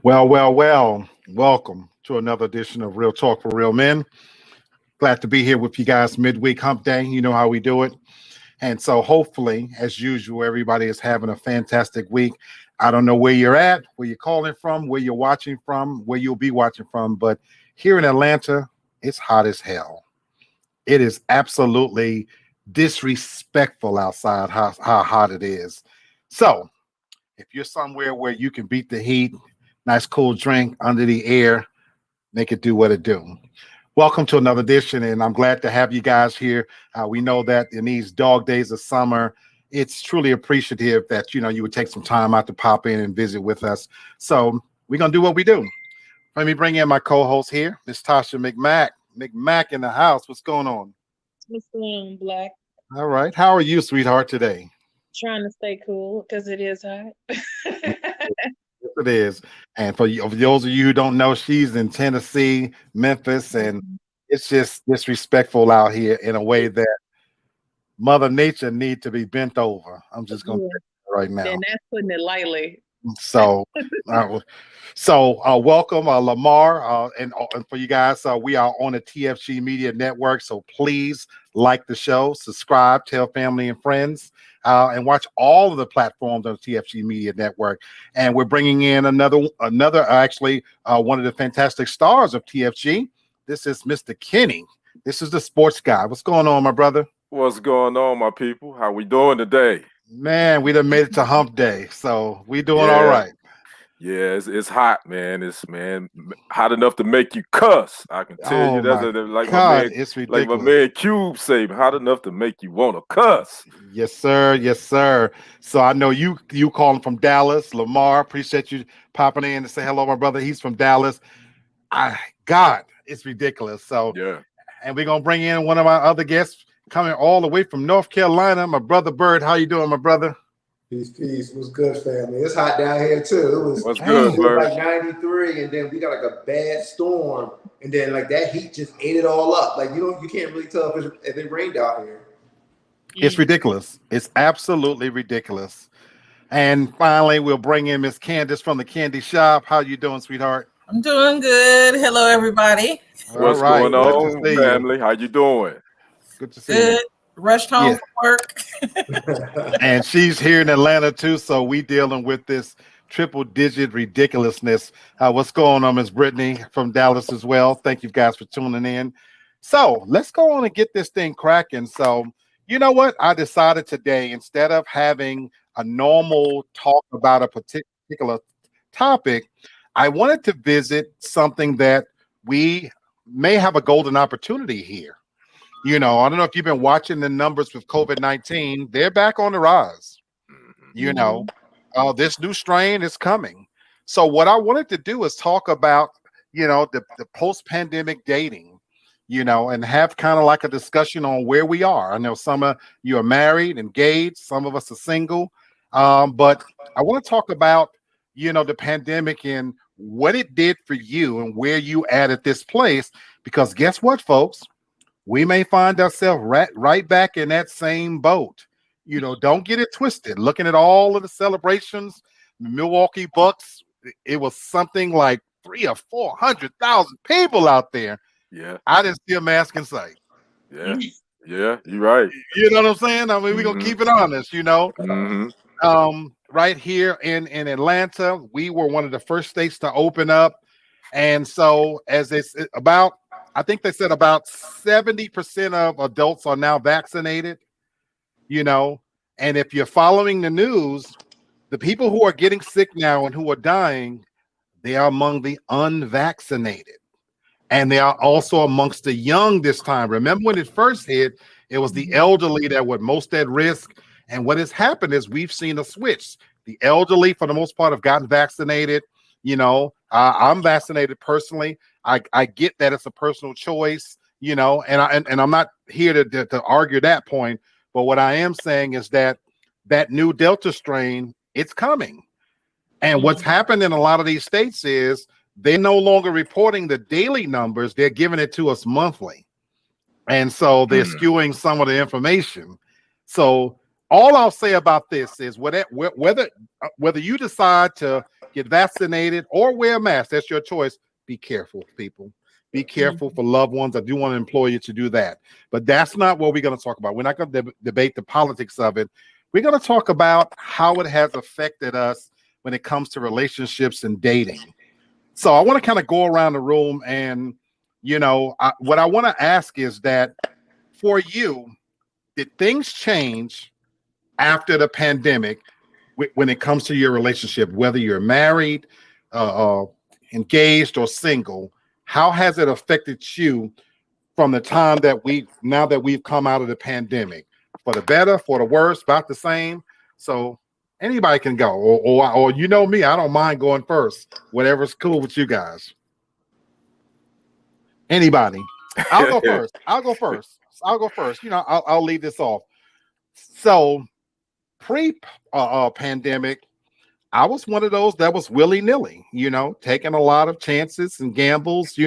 Well. Welcome to another edition of Real Talk for Real Men. Glad to be here with you guys midweek hump day. You know how we do it. And so hopefully, as usual, everybody is having a fantastic week. I don't know where you're at, where you're calling from, where you're watching from, where you'll be watching from, but here in Atlanta, it's hot as hell. It is absolutely disrespectful outside how hot it is. So if you're somewhere where you can beat the heat, nice cool drink under the air, make it do what it do. Welcome to another edition, and I'm glad to have you guys here. We know that in these dog days of summer, it's truly appreciative that you would take some time out to pop in and visit with us. So we're gonna do what we do. Let me bring in my co-host here, Miss Tasha McMack. McMack in the house. What's going on? What's going on, Black? All right. How are you, sweetheart, today? Trying to stay cool because it is hot. Yes, it is. And for those of you who don't know, she's in Tennessee, Memphis, and it's just disrespectful out here in a way that Mother Nature need to be bent over. I'm just going to Yeah, say that right now. and that's putting it lightly. So, welcome, Lamar, and for you guys, we are on the TFG Media Network. So please like the show, subscribe, tell family and friends, and watch all of the platforms on the TFG Media Network. And we're bringing in actually one of the fantastic stars of TFG. This is Mr. Kenny. This is the sports guy. What's going on, my brother? What's going on, my people? How we doing today? Man, we done made it to hump day, so we doing all Yeah. right. Yeah, it's hot, man. It's hot enough to make you cuss. I can tell Oh you that's my like God, my man, it's like my ridiculous. man Cube say, hot enough to make you want to cuss. Yes, sir. Yes, sir. So I know you calling from Dallas, Lamar. Appreciate you popping in to say hello, my brother. He's from Dallas. God, it's ridiculous. So, Yeah. and we're gonna bring in one of our other guests coming all the way from North Carolina, my brother Bird. How you doing, my brother? Peace. What's good, family? It's hot down here too. What's good, It was Bird? like 93, and then we got like a bad storm, and then like that heat just ate it all up. Like you can't really tell if it rained out here. It's ridiculous. It's absolutely ridiculous. And finally, we'll bring in Miss Candace from the Candy Shop. How you doing, sweetheart? I'm doing good. Hello, everybody. What's All right. going Good to on, see you. family? How you doing? Good to see you. Good. Rushed home Yeah. from work. And she's here in Atlanta too, so we dealing with this triple-digit ridiculousness. What's going on, Miss Brittany from Dallas as well? Thank you guys for tuning in. So let's go on and get this thing cracking. So you know what? I decided today, instead of having a normal talk about a particular topic, I wanted to visit something that we may have a golden opportunity here. I don't know if you've been watching the numbers with COVID-19. They're back on the rise. This new strain is coming. So what I wanted to do is talk about, the post-pandemic dating, and have kind of like a discussion on where we are. I know some of you are married, engaged, some of us are single. But I want to talk about, the pandemic and what it did for you and where you at this place. Because guess what, folks? We may find ourselves right back in that same boat. Don't get it twisted. Looking at all of the celebrations, the Milwaukee Bucks, it was something like 300,000 or 400,000 people out there. Yeah. I didn't see a mask in sight. Yeah. Yeah. You're right. You know what I'm saying? I mean, we're gonna keep it honest. Right here in Atlanta, we were one of the first states to open up, and so as it's about. I think they said about 70% of adults are now vaccinated, and if you're following the news, the people who are getting sick now and who are dying, they are among the unvaccinated. And they are also amongst the young this time. Remember when it first hit, it was the elderly that were most at risk. And what has happened is we've seen a switch. The elderly, for the most part, have gotten vaccinated. I'm vaccinated personally. I get that it's a personal choice, and I'm not here to argue that point. But what I am saying is that new Delta strain, it's coming. And what's happened in a lot of these states is they're no longer reporting the daily numbers. They're giving it to us monthly. And so they're skewing some of the information. So all I'll say about this is whether you decide to get vaccinated or wear a mask. That's your choice. Be careful, people. Be careful for loved ones. I do want to implore you to do that. But that's not what we're going to talk about. We're not going to debate the politics of it. We're going to talk about how it has affected us when it comes to relationships and dating. So I want to kind of go around the room and, what I want to ask is that for you, did things change after the pandemic when it comes to your relationship, whether you're married, engaged, or single? How has it affected you from the time that we've come out of the pandemic? For the better, for the worse, about the same? So anybody can go, or you know me, I don't mind going first. Whatever's cool with you guys. Anybody? I'll go first. I'll go first. I'll lead this off. So pre-pandemic, I was one of those that was willy-nilly, taking a lot of chances and gambles.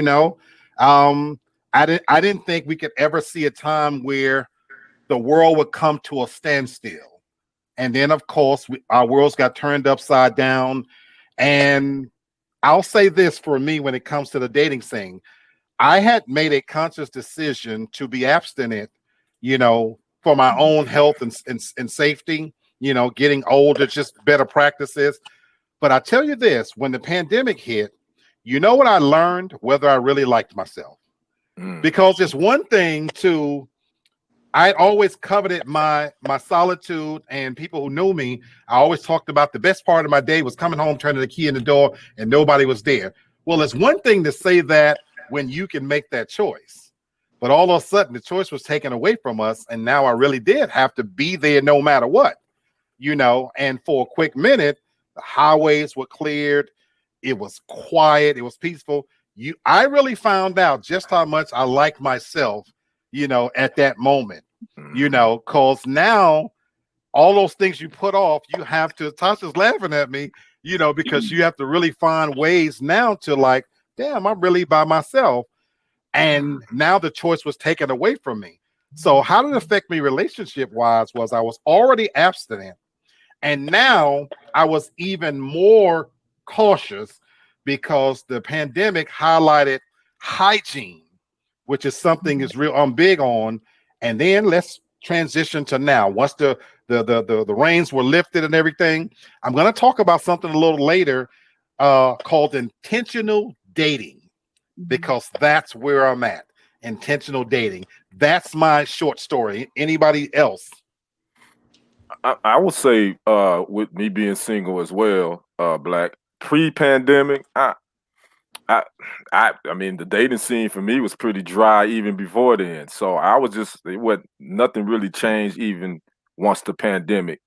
I didn't think we could ever see a time where the world would come to a standstill. And then, of course, our worlds got turned upside down. And I'll say this for me when it comes to the dating scene. I had made a conscious decision to be abstinent, for my own health and safety, getting older, just better practices. But I tell you this, when the pandemic hit, you know what I learned? Whether I really liked myself. Because it's one thing I always coveted my solitude, and people who knew me, I always talked about the best part of my day was coming home, turning the key in the door, and nobody was there. Well, it's one thing to say that when you can make that choice, but all of a sudden the choice was taken away from us, and now I really did have to be there no matter what, and for a quick minute, the highways were cleared, it was quiet, it was peaceful. I really found out just how much I like myself, at that moment, because now all those things you put off, you have to, Tasha's laughing at me, because you have to really find ways now to like, damn, I'm really by myself. And now the choice was taken away from me. So how did it affect me relationship wise was I was already abstinent. And now I was even more cautious because the pandemic highlighted hygiene, which is something is real I'm big on. And then let's transition to now. Once the reins were lifted and everything, I'm going to talk about something a little later called intentional dating, because that's where I'm at. Intentional dating. That's my short story. Anybody else? I would say with me being single as well, Black, pre-pandemic, I mean, the dating scene for me was pretty dry even before then. So I was nothing really changed even once the pandemic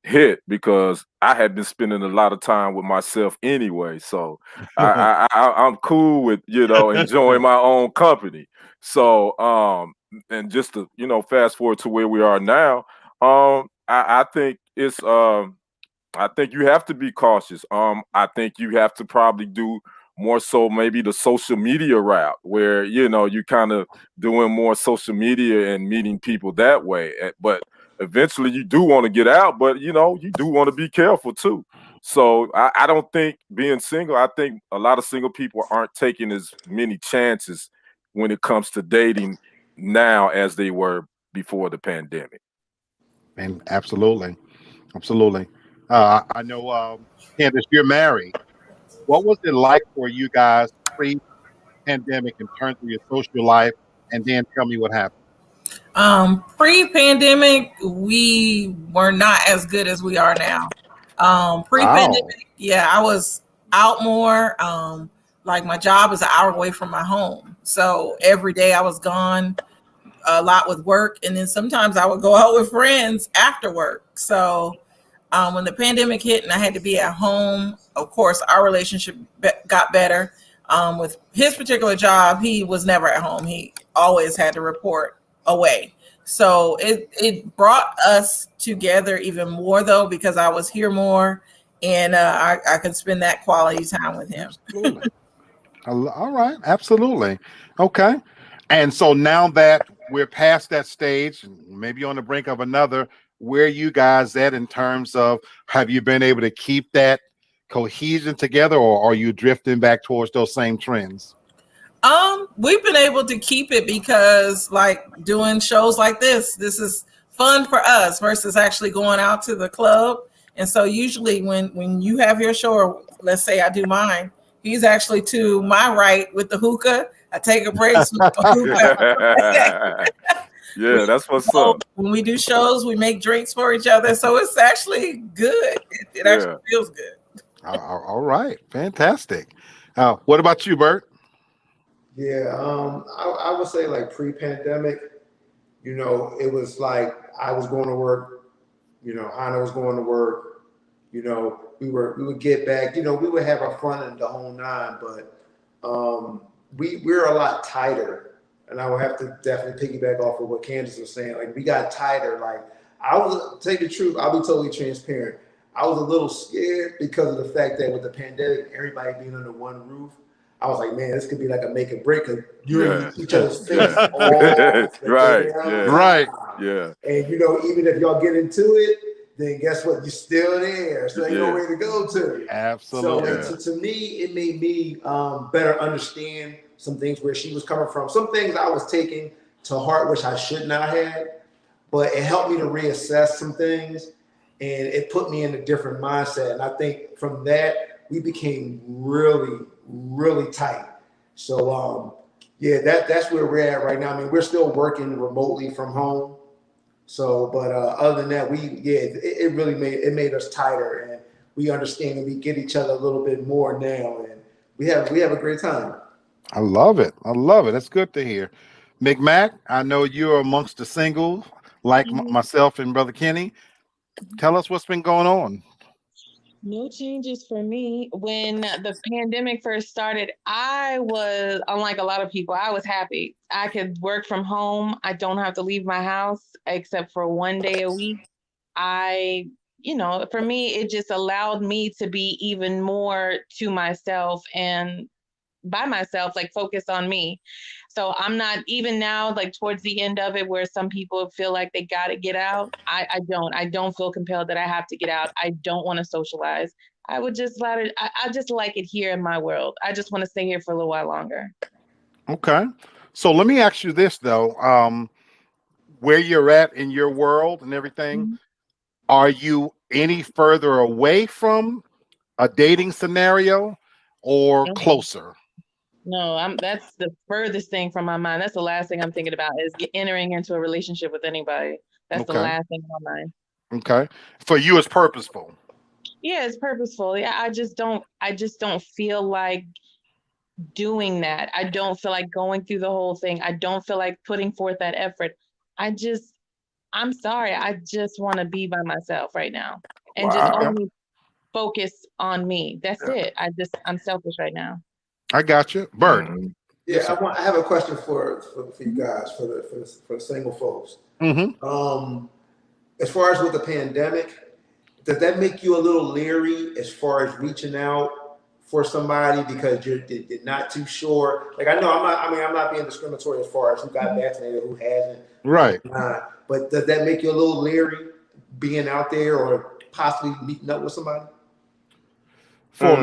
hit, because I had been spending a lot of time with myself anyway. So I'm cool with, enjoying my own company. So and just to, fast forward to where we are now, I think it's I think you have to be cautious. I think you have to probably do more so maybe the social media route, where you kind of doing more social media and meeting people that way. But eventually you do want to get out, but you do want to be careful too. So I don't think being single, I think a lot of single people aren't taking as many chances when it comes to dating now as they were before the pandemic. And absolutely. I know, Candace, you're married. What was it like for you guys pre-pandemic in terms of your social life? And then tell me what happened. Pre-pandemic, we were not as good as we are now. Pre-pandemic, yeah, I was out more. Like my job is an hour away from my home. So every day I was gone a lot with work. And then sometimes I would go out with friends after work. So when the pandemic hit and I had to be at home, of course, our relationship got better. With his particular job, he was never at home. He always had to report away. So it brought us together even more, though, because I was here more and I could spend that quality time with him. Absolutely. All right. Absolutely. Okay. And so now that we're past that stage, maybe on the brink of another, where are you guys at in terms of, have you been able to keep that cohesion together, or are you drifting back towards those same trends? We've been able to keep it because like doing shows like this is fun for us versus actually going out to the club. And so usually when you have your show, or let's say I do mine, he's actually to my right with the hookah. I take a break, smoke a hookah. Yeah, that's what's up. When we do shows, we make drinks for each other. So it's actually good. It actually feels good. All right. Fantastic. What about you, Bert? Yeah, I would say like pre-pandemic, you know, it was like I was going to work, you know, Hannah was going to work, you know, we would get back, you know, we would have our fun in the whole nine, but we're a lot tighter. And I would have to definitely piggyback off of what Candace was saying. Like we got tighter. Like I was, tell you the truth, I'll be totally transparent. I was a little scared because of the fact that with the pandemic, everybody being under one roof, I was like, man, this could be like a make or break because you're in each other's face all the Right. damn Yeah. Right. time. Yeah. And you know, even if y'all get into it, then guess what? You're still there. So ain't no way to go to. Absolutely. So to me, it made me better understand some things where she was coming from. Some things I was taking to heart, which I should not have, but it helped me to reassess some things, and it put me in a different mindset. And I think from that, we became really, really tight. So yeah, that's where we're at right now. I mean, we're still working remotely from home. So, but other than that, it really made us tighter, and we understand and we get each other a little bit more now, and we have a great time. I love it. I love it. That's good to hear. McMack, I know you're amongst the singles like myself and Brother Kenny. Tell us what's been going on. No changes for me. When the pandemic first started, I was, unlike a lot of people, I was happy. I could work from home. I don't have to leave my house except for one day a week. For me, it just allowed me to be even more to myself and by myself, like focus on me. So I'm not, even now, like towards the end of it, where some people feel like they got to get out. I don't feel compelled that I have to get out. I don't want to socialize. I would just I just like it here in my world. I just want to stay here for a little while longer. Okay. So let me ask you this though. Where you're at in your world and everything, are you any further away from a dating scenario or closer? No, that's the furthest thing from my mind. That's the last thing I'm thinking about is entering into a relationship with anybody. That's the last thing in my mind. Okay. For you, it's purposeful. Yeah, it's purposeful. Yeah, I just don't feel like doing that. I don't feel like going through the whole thing. I don't feel like putting forth that effort. I'm sorry. I just want to be by myself right now and just only focus on me. That's it. I'm selfish right now. I got you. Bert. Yeah, I have a question for you guys, for the single folks. As far as with the pandemic, does that make you a little leery as far as reaching out for somebody because you're not too sure? Like I'm not being discriminatory as far as who got vaccinated, who hasn't. Right. But does that make you a little leery being out there or possibly meeting up with somebody? For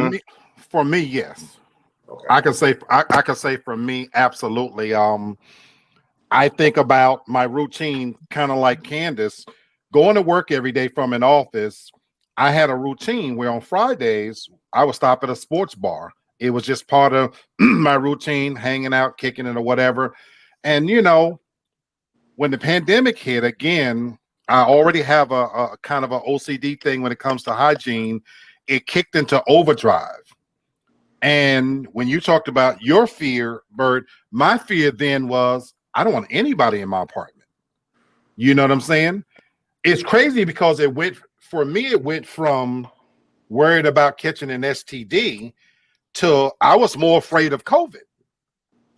me, yes. Okay. I can say for me, absolutely. I think about my routine kind of like Candace, going to work every day from an office. I had a routine where on Fridays I would stop at a sports bar. It was just part of my routine, hanging out, kicking it or whatever. And when the pandemic hit again, I already have a kind of an OCD thing when it comes to hygiene. It kicked into overdrive. And when you talked about your fear, Bert, my fear then was I don't want anybody in my apartment. You know what I'm saying? It's crazy because it went from worried about catching an STD to I was more afraid of COVID.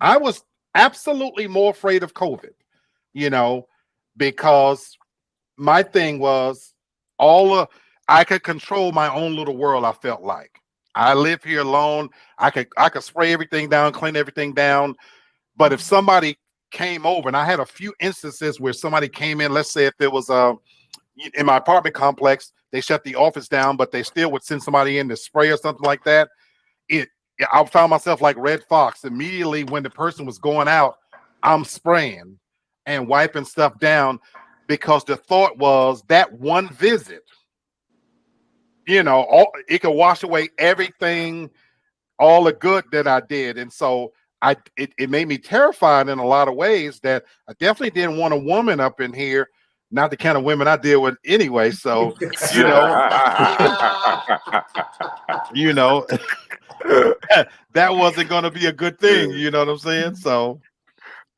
I was absolutely more afraid of COVID, because my thing was I could control my own little world, I felt like. I live here alone. I could spray everything down, clean everything down. But if somebody came over, and I had a few instances where somebody came in, let's say if there was in my apartment complex, they shut the office down, but they still would send somebody in to spray or something like that. I found myself like Red Fox. Immediately when the person was going out, I'm spraying and wiping stuff down because the thought was that one visit, it could wash away everything, all the good that I did. And so it made me terrified in a lot of ways that I definitely didn't want a woman up in here, not the kind of women I deal with anyway. So, you know, that wasn't going to be a good thing. You know what I'm saying? So,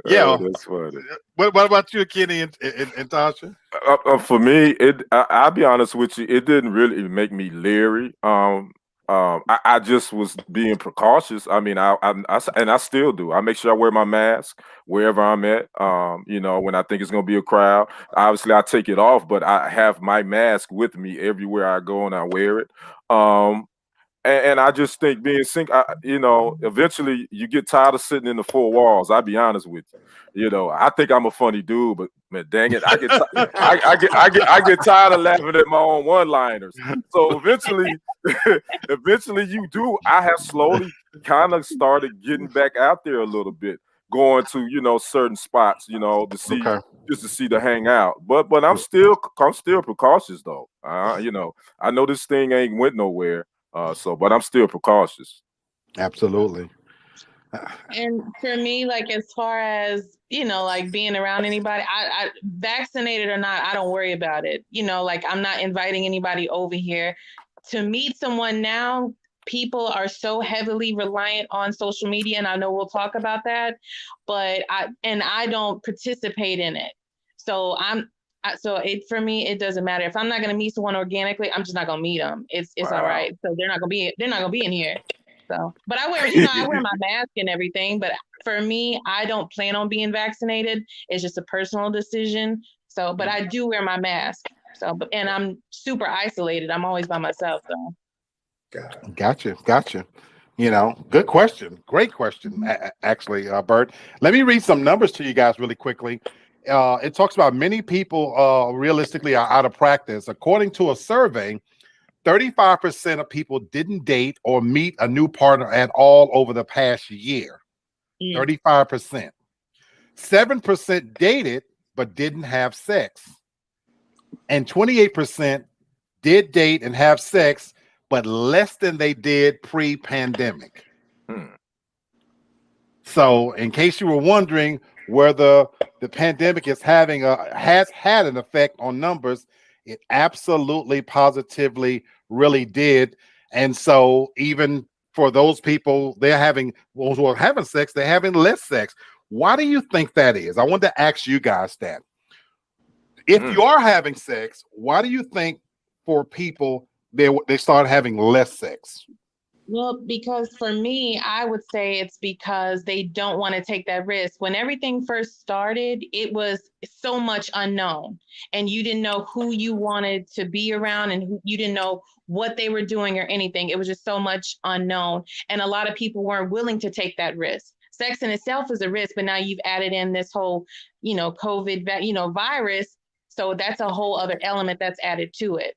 yeah. That's funny. What about you, Kenny and Tasha? For me, I'll be honest with you, it didn't really make me leery. I just was being precautious. I mean, and I still do. I make sure I wear my mask wherever I'm at. When I think it's going to be a crowd, obviously I take it off, but I have my mask with me everywhere I go and I wear it. And I just think being eventually you get tired of sitting in the four walls. I'll be honest with you. I think I'm a funny dude, but man, dang it, I get tired of laughing at my own one-liners. So eventually you do. I have slowly kind of started getting back out there a little bit, going to certain spots, to see just to see to hang out. But I'm still precautious though. I know this thing ain't went nowhere. But I'm still precautious. Absolutely. And for me, like as far as like being around anybody, I vaccinated or not, I don't worry about it. Like I'm not inviting anybody over here to meet someone now. People are so heavily reliant on social media, and I know we'll talk about that, but I don't participate in it. So for me, it doesn't matter. If I'm not going to meet someone organically, I'm just not going to meet them. It's all right. So they're not going to be in here. So, but I wear my mask and everything, but for me, I don't plan on being vaccinated. It's just a personal decision. So, but I do wear my mask. So, and I'm super isolated. I'm always by myself. So. Gotcha. Good question. Great question, actually, Bert. Let me read some numbers to you guys really quickly. It talks about many people realistically are out of practice. According to a survey, 35% of people didn't date or meet a new partner at all over the past year. 35%. 7% dated but didn't have sex. And 28% did date and have sex, but less than they did pre-pandemic. So in case you were wondering whether the pandemic has had an effect on numbers, it absolutely positively really did. And so even for those people, who are having sex, they're having less sex. Why do you think that is? I want to ask you guys that. If you are having sex, why do you think for people they start having less sex? Well, because for me, I would say it's because they don't want to take that risk. When everything first started, it was so much unknown, and you didn't know who you wanted to be around, and you didn't know what they were doing or anything. It was just so much unknown, and a lot of people weren't willing to take that risk. Sex in itself is a risk, but now you've added in this whole, COVID, virus. So that's a whole other element that's added to it.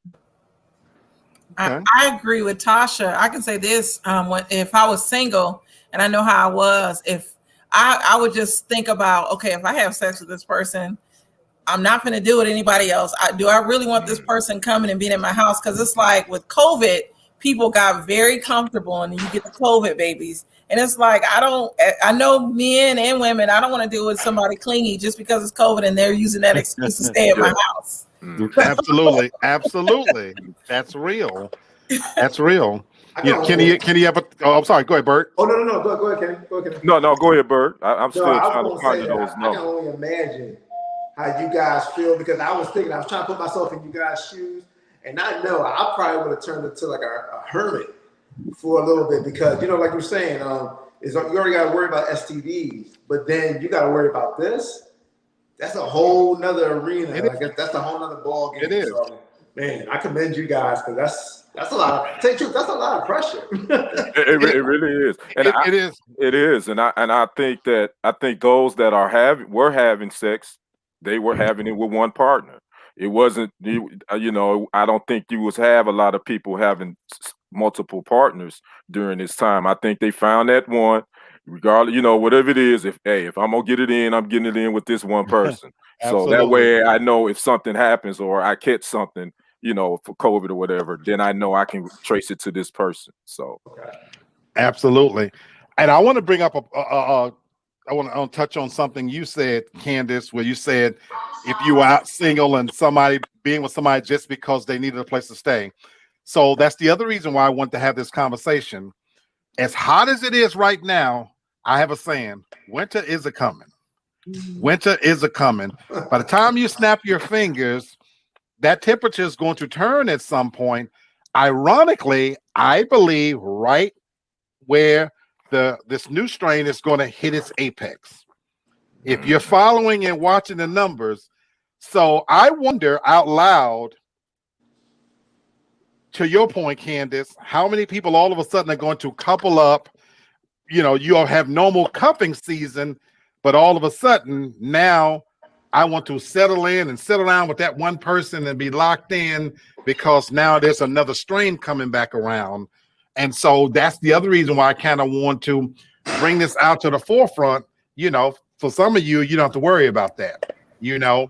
I agree with Tasha. I can say this: if I was single and I know how I was, if I would just think about, okay, if I have sex with this person, I'm not going to do it anybody else. Do I really want this person coming and being in my house? Because it's like with COVID, people got very comfortable, and you get the COVID babies, and it's like I know men and women. I don't want to deal with somebody clingy just because it's COVID and they're using that excuse to stay at my house. Absolutely. That's real. Yeah, Kenny have I'm sorry, go ahead, Bert. Oh no, go ahead, Kenny. Go ahead, Kenny. No, go ahead, Bert. I'm still trying to ponder those numbers. I can only imagine how you guys feel, because I was trying to put myself in you guys' shoes, and I know I probably would have turned into like a hermit for a little bit, because like you're saying, you already got to worry about STDs, but then you got to worry about this. That's a whole nother arena. That's a whole nother ball game. It is. So, man, I commend you guys, because that's a lot. Take truth, that's a lot of pressure. It really is, and it is, and I think those that were having sex, they were having it with one partner. it wasn't, you know, I don't think you was have a lot of people having multiple partners during this time. I think they found that one, regardless, you know, whatever it is. If I'm gonna get it in, I'm getting it in with this one person. So that Absolutely. way, I know if something happens or I catch something, you know, for COVID or whatever, then I know I can trace it to this person. So Absolutely. And I want to bring up I want to touch on something you said, Candace, where you said if you were out single and somebody being with somebody just because they needed a place to stay. So that's the other reason why I want to have this conversation. As hot as it is right now, I have a saying: winter is a coming. Winter is a coming. By the time you snap your fingers, that temperature is going to turn at some point. Ironically, I believe right where this new strain is going to hit its apex. If you're following and watching the numbers, so I wonder out loud, to your point, Candace, how many people all of a sudden are going to couple up? You know, you all have normal cuffing season, but all of a sudden now I want to settle in and sit around with that one person and be locked in because now there's another strain coming back around. And so that's the other reason why I kind of want to bring this out to the forefront. You know, for some of you, you don't have to worry about that. You know,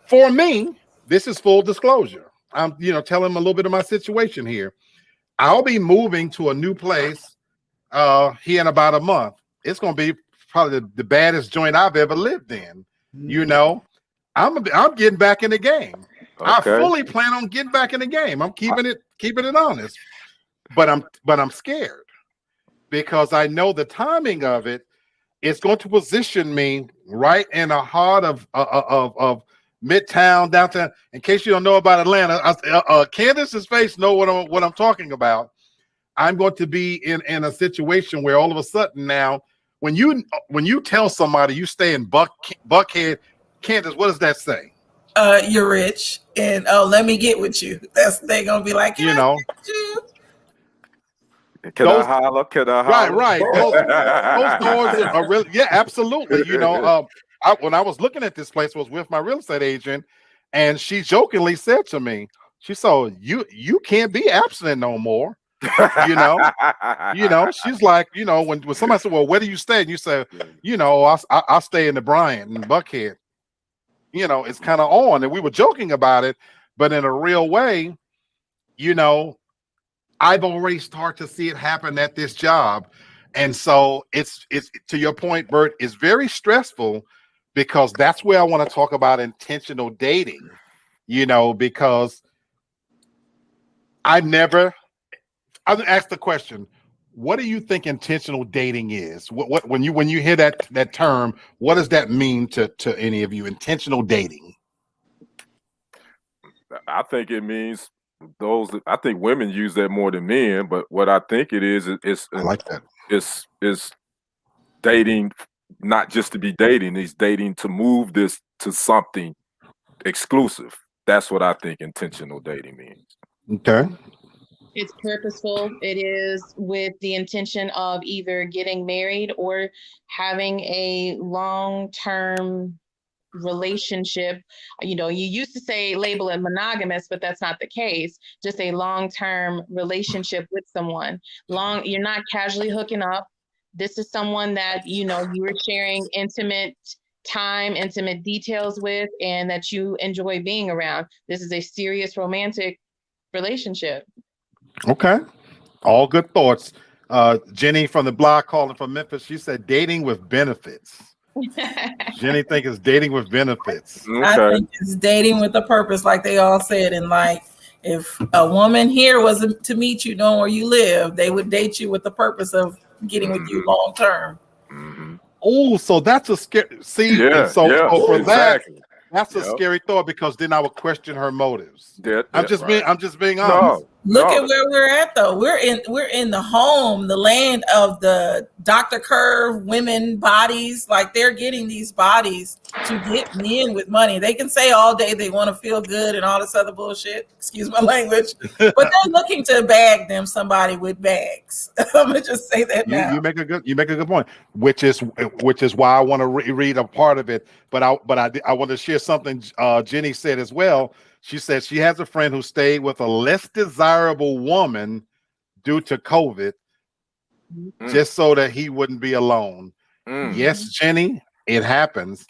for me, this is full disclosure. I'm, you know, telling them a little bit of my situation here. I'll be moving to a new place here in about a month. It's going to be probably the baddest joint I've ever lived in. You know, I'm getting back in the game. Okay. I fully plan on getting back in the game. I'm keeping it honest. But I'm scared because I know the timing of it is going to position me right in the heart of Midtown, downtown. In case you don't know about Atlanta, Candace's face know what I'm talking about. I'm going to be in a situation where all of a sudden now, when you tell somebody you stay in Buckhead, Candace, what does that say? You're rich, and let me get with you. They're gonna be like, you know. Can I holler? Can I holler? Right. Those doors are really, yeah, absolutely. You know, when I was looking at this place, I was with my real estate agent, and she jokingly said to me, she said, you can't be abstinent no more. You know, she's like, you know, when somebody said, well, where do you stay? And you say, you know, I stay in the Bryant and Buckhead. You know, it's kind of on, and we were joking about it, but in a real way, you know, I've already started to see it happen at this job. And so it's to your point, Bert, it's very stressful because that's where I want to talk about intentional dating, you know, because I've asked the question, what do you think intentional dating is? What when you hear that term, what does that mean to any of you? Intentional dating. I think it means I think women use that more than men, but what I think it is I like that. It's dating, not just to be dating, it's dating to move this to something exclusive. That's what I think intentional dating means. Okay. It's purposeful. It is with the intention of either getting married or having a long-term relationship. You know, you used to say label it monogamous, but that's not the case. Just a long-term relationship with someone. You're not casually hooking up. This is someone that, you know, you are sharing intimate time, intimate details with, and that you enjoy being around. This is a serious romantic relationship. Okay. All good thoughts. Jenny from the blog calling from Memphis, she said dating with benefits. Jenny think it's dating with benefits. Okay. I think it's dating with a purpose, like they all said. And like, if a woman here was to meet you knowing where you live, they would date you with the purpose of getting with you long term. Oh, so that's a scary. See, Yeah, so for exactly. that's a scary thought because then I would question her motives. I'm I'm just being honest. Look No, at where we're at though. We're in the home, the land of the Dr. Curve women bodies. Like they're getting these bodies to get men with money. They can say all day they want to feel good and all this other bullshit. Excuse my language. But they're looking to bag them somebody with bags. I'm gonna just say that now. You make a good point, which is why I want to read a part of it. But I want to share something Jenny said as well. She said she has a friend who stayed with a less desirable woman due to COVID, just so that he wouldn't be alone. Yes, Jenny, it happens.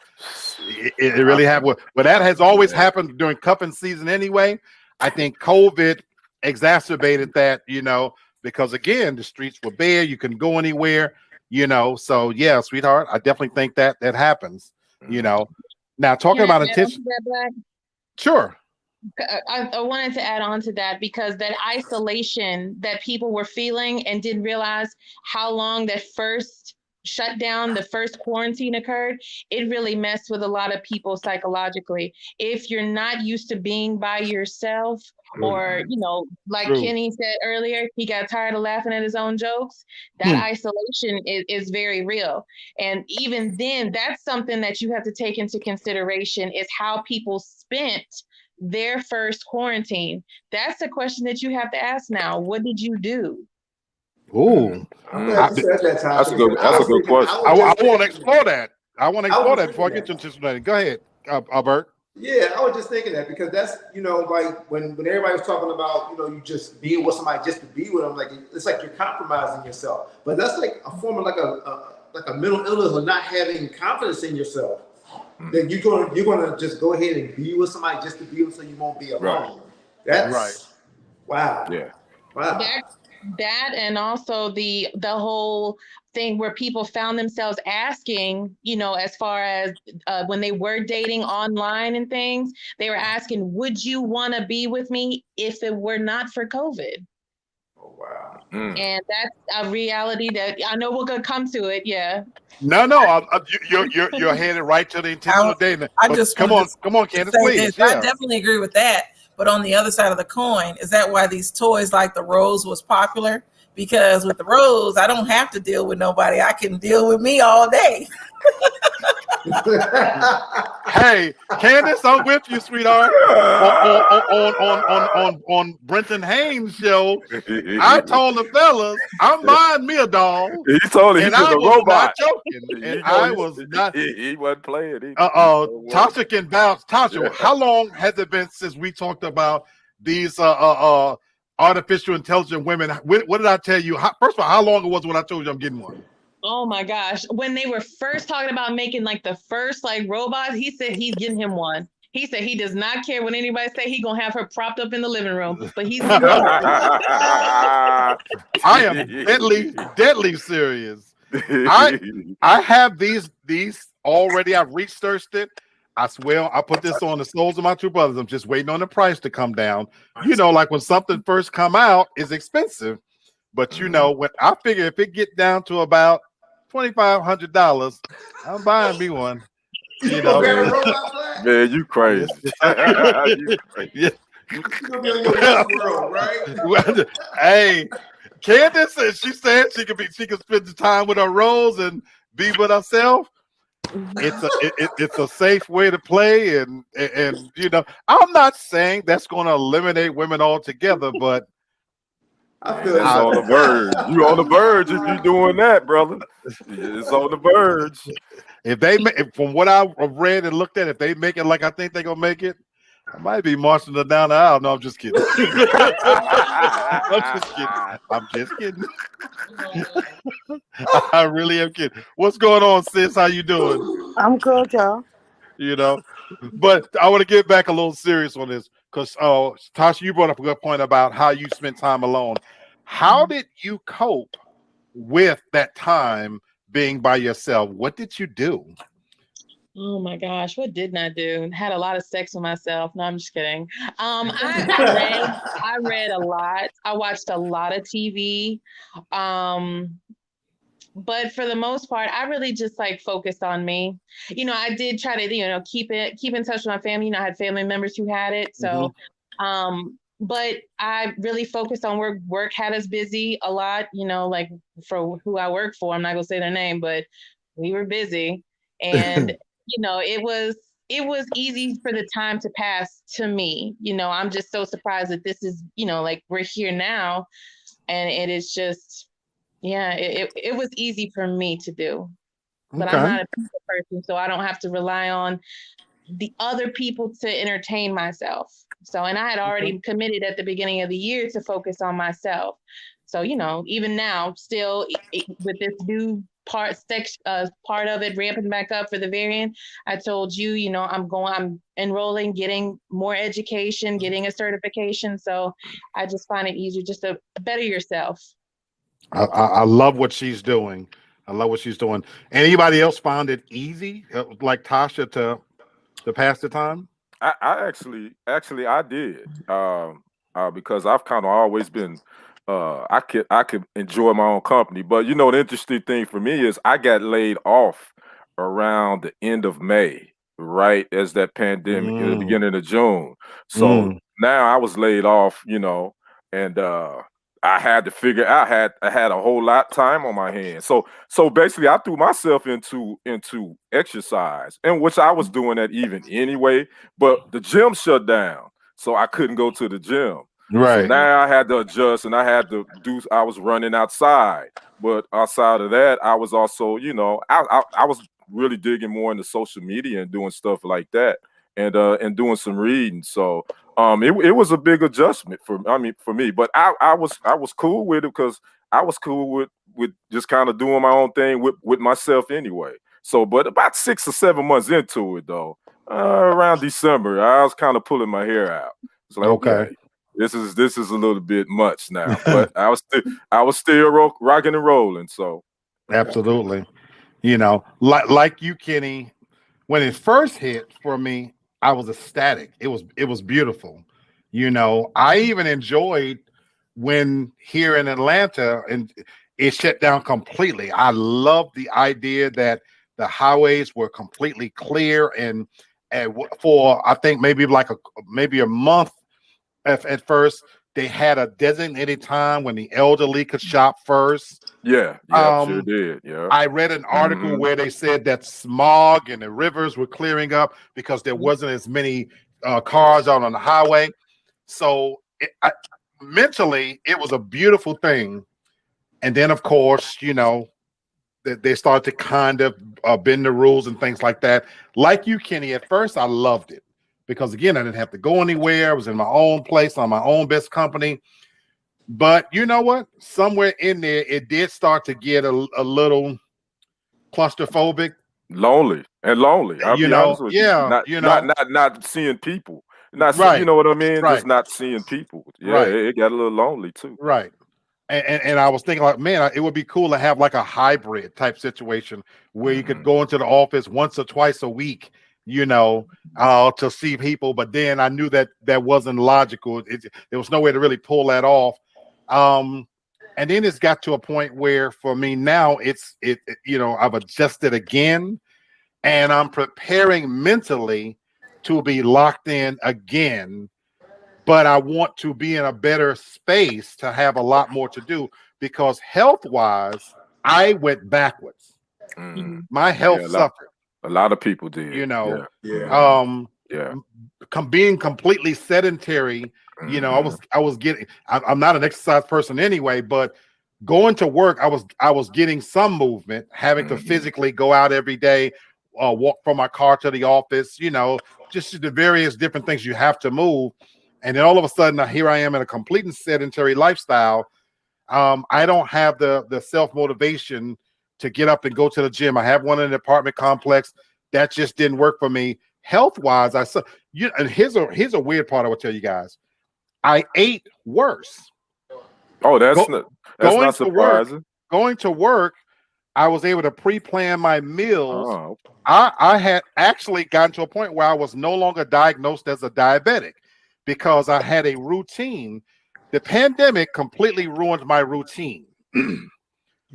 It really happened. But that has always happened during cuffing season anyway. I think COVID exacerbated that, because again, the streets were bare. You couldn't go anywhere, So yeah, sweetheart, I definitely think that happens, Now talking about attention. Sure. I wanted to add on to that because that isolation that people were feeling and didn't realize how long that first shutdown, the first quarantine occurred, it really messed with a lot of people psychologically. If you're not used to being by yourself, or, like Kenny said earlier, he got tired of laughing at his own jokes. That isolation is very real. And even then, that's something that you have to take into consideration is how people spent their first quarantine. That's the question that you have to ask now. What did you do? Ooh, that's a good question. I want to explore that. I want to explore that before I get into something. Go ahead, Albert. Yeah, I was just thinking that because that's, like when everybody was talking about, you just being with somebody just to be with them, like it's like you're compromising yourself. But that's like a form of like a mental illness or not having confidence in yourself. Then you're gonna just go ahead and be with somebody just to be with, so you won't be alone. Right. That's right. Wow. Yeah. Wow. That and also the whole thing where people found themselves asking, as far as when they were dating online and things, they were asking, would you want to be with me if it were not for COVID? Oh, wow. And that's a reality that I know we're going to come to it. Yeah. No, you're headed right to the intentional dating. Come on, Candace, please. I definitely agree with that. But on the other side of the coin, is that why these toys like the Rose was popular? Because with the Rose, I don't have to deal with nobody. I can deal with me all day. Hey, Candace, I'm with you, sweetheart. On Brenton Haynes' show, I told the fellas, I'm buying me a doll. He told him he's a robot. Not joking. And I was not. He wasn't playing. Tasha can bounce. Tasha, how long has it been since we talked about these artificial intelligent women? What did I tell you? First of all, how long it was when I told you I'm getting one? Oh my gosh. When they were first talking about making like the first like robots, he said he's getting him one. He said he does not care when anybody say he's gonna have her propped up in the living room, but he's I am deadly serious. I have these already. I've researched it. I swear I put this on the soles of my two brothers. I'm just waiting on the price to come down. Like when something first come out, it's expensive. But when I figure if it get down to about $2,500, I'm buying me one. Man, you crazy. Yeah. You're gonna be on your Westworld, right? Hey, Candace said she can spend the time with her Rose and be with herself. It's a safe way to play, and I'm not saying that's going to eliminate women altogether, but I feel it's on the verge. You on the verge if you doing that, brother. It's on the verge. If they from what I've read and looked at, if they make it like I think they're gonna make it, I might be marching them down the aisle. No, I'm just kidding. I'm just kidding. I really am kidding. What's going on, sis? How you doing? I'm good, y'all. But I want to get back a little serious on this because Tasha, you brought up a good point about how you spent time alone. How did you cope with that time being by yourself? What did you do? Oh my gosh, what didn't I do? Had a lot of sex with myself. No, I'm just kidding. I read a lot. I watched a lot of TV. But for the most part, I really just like focused on me. I did try to, keep in touch with my family. I had family members who had it. So but I really focused on work. Work had us busy a lot, you know, like for who I work for. I'm not gonna say their name, but we were busy, and you know, it was easy for the time to pass to me. You know, I'm just so surprised that this is, you know, like we're here now, and it is just, yeah, it was easy for me to do. But I'm Okay. not a people person, so I don't have to rely on the other people to entertain myself. So, and I had already committed at the beginning of the year to focus on myself. So, you know, even now, still with this new part of it ramping back up for the variant, I told you, you know, I'm enrolling, getting more education, getting a certification. So I just find it easier just to better yourself. I love what she's doing. I love what she's doing. Anybody else found it easy, like Tasha, to pass the time? I actually I did. Because I've kind of always been I could enjoy my own company. But you know, the interesting thing for me is I got laid off around the end of May, right as that pandemic in the Mm, beginning of June. So mm. now I was laid off, you know, and I had to figure out I had a whole lot of time on my hands. So basically I threw myself into exercise, and which I was doing that even anyway, but the gym shut down. So I couldn't go to the gym. So Right. now I had to adjust, and I was running outside. But outside of that, I was also, you know, I was really digging more into social media and doing stuff like that, and doing some reading. So it was a big adjustment for me. But I was cool with it because I was cool with just kind of doing my own thing with myself anyway. So, but about 6 or 7 months into it though, around December, I was kind of pulling my hair out. It's like, Okay. okay, this is a little bit much now, but I was still rocking and rolling. So Absolutely. You know, like you, Kenny, when it first hit for me, I was ecstatic. It was beautiful. You know, I even enjoyed when here in Atlanta and it shut down completely. I love the idea that the highways were completely clear and for I think maybe a month at first they had a designated time when the elderly could shop first. yeah, yep, sure Um, did. Yeah. I read an article Hmm. where they said that smog and the rivers were clearing up because there wasn't as many cars out on the highway. So mentally, it was a beautiful thing. And then, of course, you know, they started to kind of bend the rules and things like that. Like you, Kenny, at first I loved it because, again, I didn't have to go anywhere. I was in my own place on my own best company. But you know what? Somewhere in there, it did start to get a little claustrophobic. Lonely. I'll You be know, honest with you. yeah, you know, Not seeing people. You right, know what I mean? right, Just not seeing people. Yeah, right, it got a little lonely too. right. And I was thinking like, man, it would be cool to have like a hybrid type situation where you could Hmm. go into the office once or twice a week, you know, to see people. But then I knew that that wasn't logical. There was no way to really pull that off. Um, and then it's got to a point where for me now you know, I've adjusted again and I'm preparing mentally to be locked in again, but I want to be in a better space to have a lot more to do because health wise, I went backwards. Hmm. My health Yeah, suffered, a lot of people did. you know. Yeah. Yeah. Hmm. Um, Yeah. being completely sedentary, you know, Hmm. I was getting. I'm not an exercise person anyway, but going to work, I was getting some movement, having to Hmm. physically go out every day, walk from my car to the office, you know, just the various different things you have to move. And then all of a sudden, here I am in a complete and sedentary lifestyle. I don't have the self motivation to get up and go to the gym. I have one in an apartment complex. That just didn't work for me health wise. I saw you, and here's a weird part I will tell you guys. I ate worse. Oh, Go, that's going not to work, surprising. going to work. I was able to pre-plan my meals. Oh, I had actually gotten to a point where I was no longer diagnosed as a diabetic because I had a routine. The pandemic completely ruined my routine.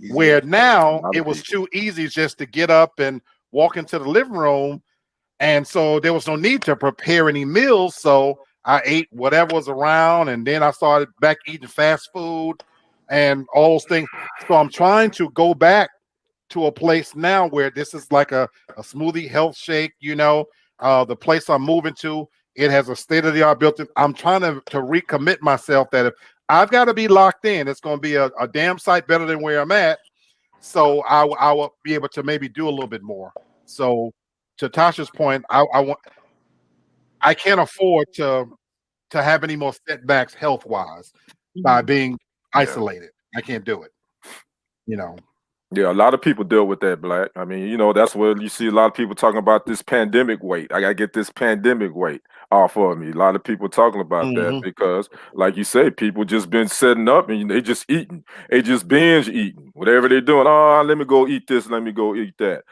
Easy. Where a now lot it of was people. too easy just to get up and walk into the living room. And so there was no need to prepare any meals. So I ate whatever was around, and then I started back eating fast food and all those things. So I'm trying to go back to a place now where this is like a smoothie health shake, the place I'm moving to, it has a state-of-the-art built-in. I'm trying to recommit myself that if I've got to be locked in, it's going to be a damn sight better than where I'm at. So I will be able to maybe do a little bit more. So to Tasha's point, I can't afford to have any more setbacks health-wise by being isolated. I can't do it. Yeah, a lot of people deal with that, Black. I mean, that's where you see a lot of people talking about this pandemic weight. I gotta get this pandemic weight off of me. A lot of people talking about that because, like you say, people just been setting up and they just eating. They just binge eating. Whatever they're doing, oh, let me go eat this, let me go eat that.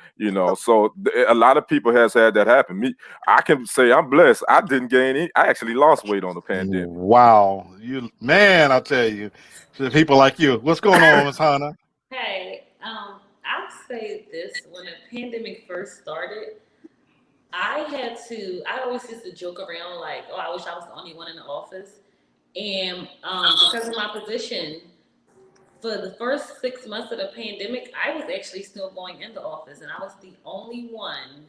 So a lot of people has had that happen. Me, I can say I'm blessed. I didn't gain any. I actually lost weight on the pandemic. Wow. I tell you, to people like you. What's going on, Ms. Hannah? Hey, I'll say this: when the pandemic first started, I always used to joke around like, oh, I wish I was the only one in the office. And because of my position, for the first 6 months of the pandemic, I was actually still going in the office, and I was the only one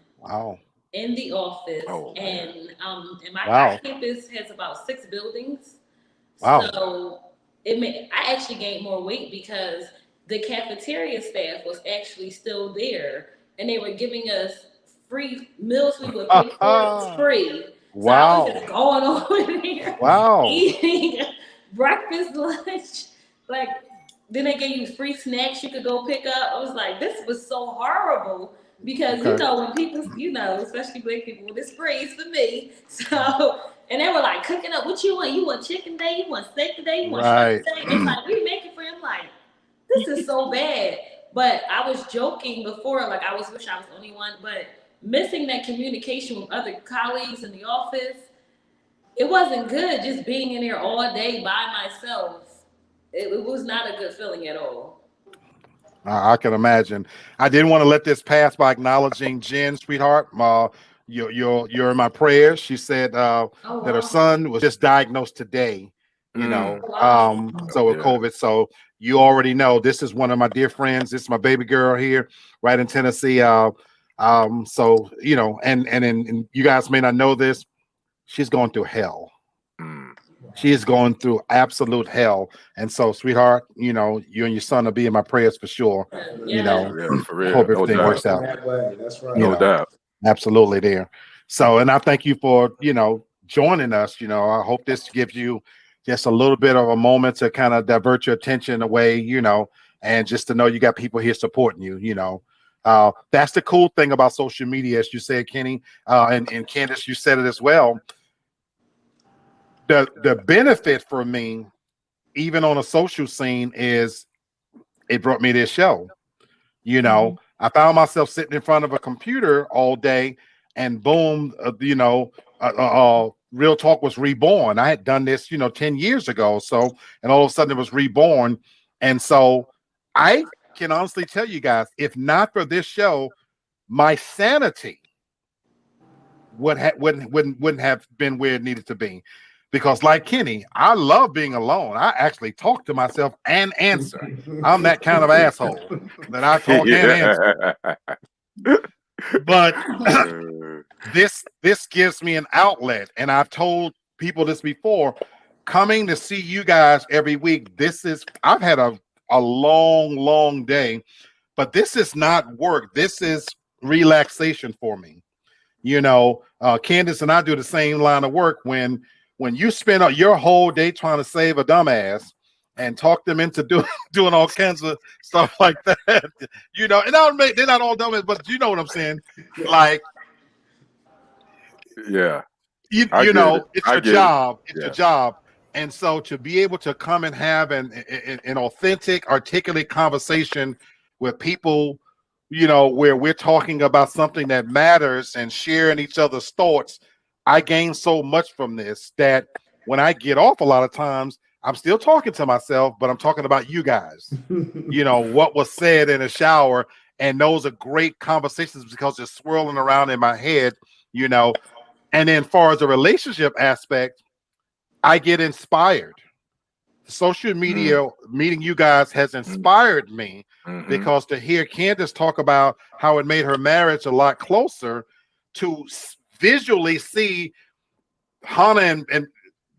in the office. Oh, and my campus has about 6 buildings. So I actually gained more weight because the cafeteria staff was actually still there, and they were giving us free meals. We would pay for free. So I was just going over there, eating breakfast, lunch, then they gave you free snacks you could go pick up. I was like, this was so horrible because when people, especially Black people, it's free, it's for me. So, and they were like cooking up. What you want? You want chicken today? You want steak today? You want shrimp today? It's like we make it for him. Like, this is so bad. But I was joking before, like I wish I was the only one, but missing that communication with other colleagues in the office, it wasn't good just being in there all day by myself. It was not a good feeling at all. I can imagine. I didn't want to let this pass by acknowledging Jen, sweetheart. You're in my prayers. She said that her son was just diagnosed today. So with COVID. So you already know this is one of my dear friends. This is my baby girl here, right in Tennessee. So and you guys may not know this. She's going through hell. She is going through absolute hell. And so, sweetheart, you and your son will be in my prayers for sure. For real. Hope everything works out. That's right. No doubt. Absolutely there. So, and I thank you for, joining us. I hope this gives you just a little bit of a moment to kind of divert your attention away, and just to know you got people here supporting you, that's the cool thing about social media, as you said, Kenny, and Candace, you said it as well. The benefit for me, even on a social scene, is it brought me this show. I found myself sitting in front of a computer all day, and boom, Real Talk was reborn. I had done this, 10 years ago. So, and all of a sudden it was reborn. And so I can honestly tell you guys, if not for this show, my sanity wouldn't have been where it needed to be. Because like Kenny, I love being alone. I actually talk to myself and answer. I'm that kind of asshole that I talk and answer. But this gives me an outlet. And I've told people this before, coming to see you guys every week. I've had a long day, but this is not work. This is relaxation for me. Candace and I do the same line of work. When you spend your whole day trying to save a dumbass and talk them into doing all kinds of stuff like that, and they're not all dumbass, but you know what I'm saying? Like, yeah, it's your job. It's your job. And so to be able to come and have an authentic, articulate conversation with people, where we're talking about something that matters and sharing each other's thoughts, I gain so much from this that when I get off a lot of times, I'm still talking to myself, but I'm talking about you guys, what was said in the shower. And those are great conversations because they're swirling around in my head, and then as far as the relationship aspect, I get inspired. Social media meeting you guys has inspired me because to hear Candace talk about how it made her marriage a lot closer, to visually see Hannah and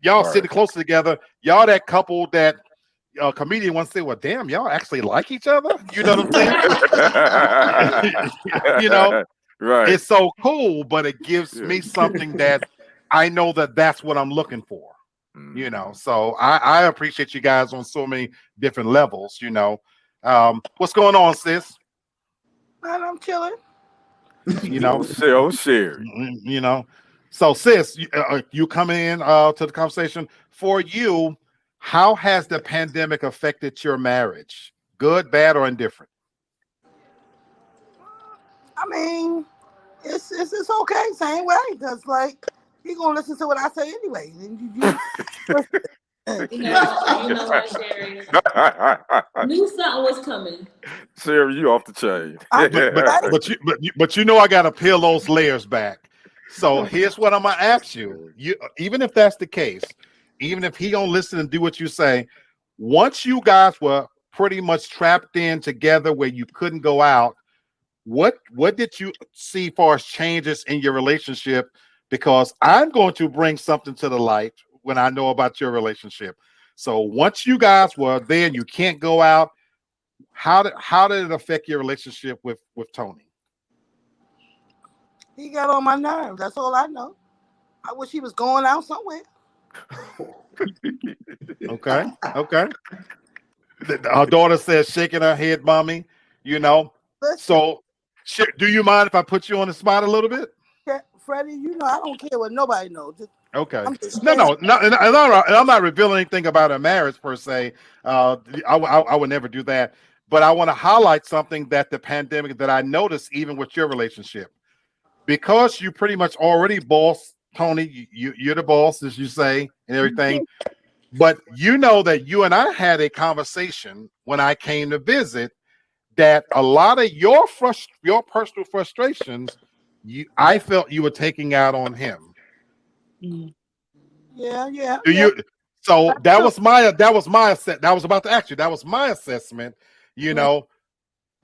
y'all sitting closer together, y'all that couple that comedian once said, well, damn, y'all actually like each other. You know what I'm saying? You know, right. It's so cool, but it gives me something that I know that that's what I'm looking for. You know, so I appreciate you guys on so many different levels. You know, what's going on, sis? Man, I'm chilling. You know, share. You know, so sis, you come in to the conversation. For you, how has the pandemic affected your marriage? Good, bad, or indifferent? I mean, it's okay, same way. Because like he gonna listen to what I say anyway. You know what, Sherry? Knew something was coming. Sherry, you off the chain. but you know I gotta peel those layers back. So here's what I'm gonna ask you. Even if that's the case, even if he don't listen and do what you say, once you guys were pretty much trapped in together where you couldn't go out, what did you see far as changes in your relationship? Because I'm going to bring something to the light when I know about your relationship. So once you guys were there and you can't go out, how did it affect your relationship with Tony? He got on my nerves. That's all I know. I wish he was going out somewhere. Okay. Her daughter says, shaking her head, mommy. You know. So, do you mind if I put you on the spot a little bit? Yeah, Freddie, you know I don't care what nobody knows. Okay. No. And I'm not revealing anything about a marriage per se. I would never do that. But I want to highlight something that the pandemic that I noticed even with your relationship, because you pretty much already boss Tony. You're the boss, as you say, and everything. But you know that you and I had a conversation when I came to visit that a lot of your personal frustrations, I felt you were taking out on him. Yeah. So that was my that was about to ask you. That was my assessment. You know,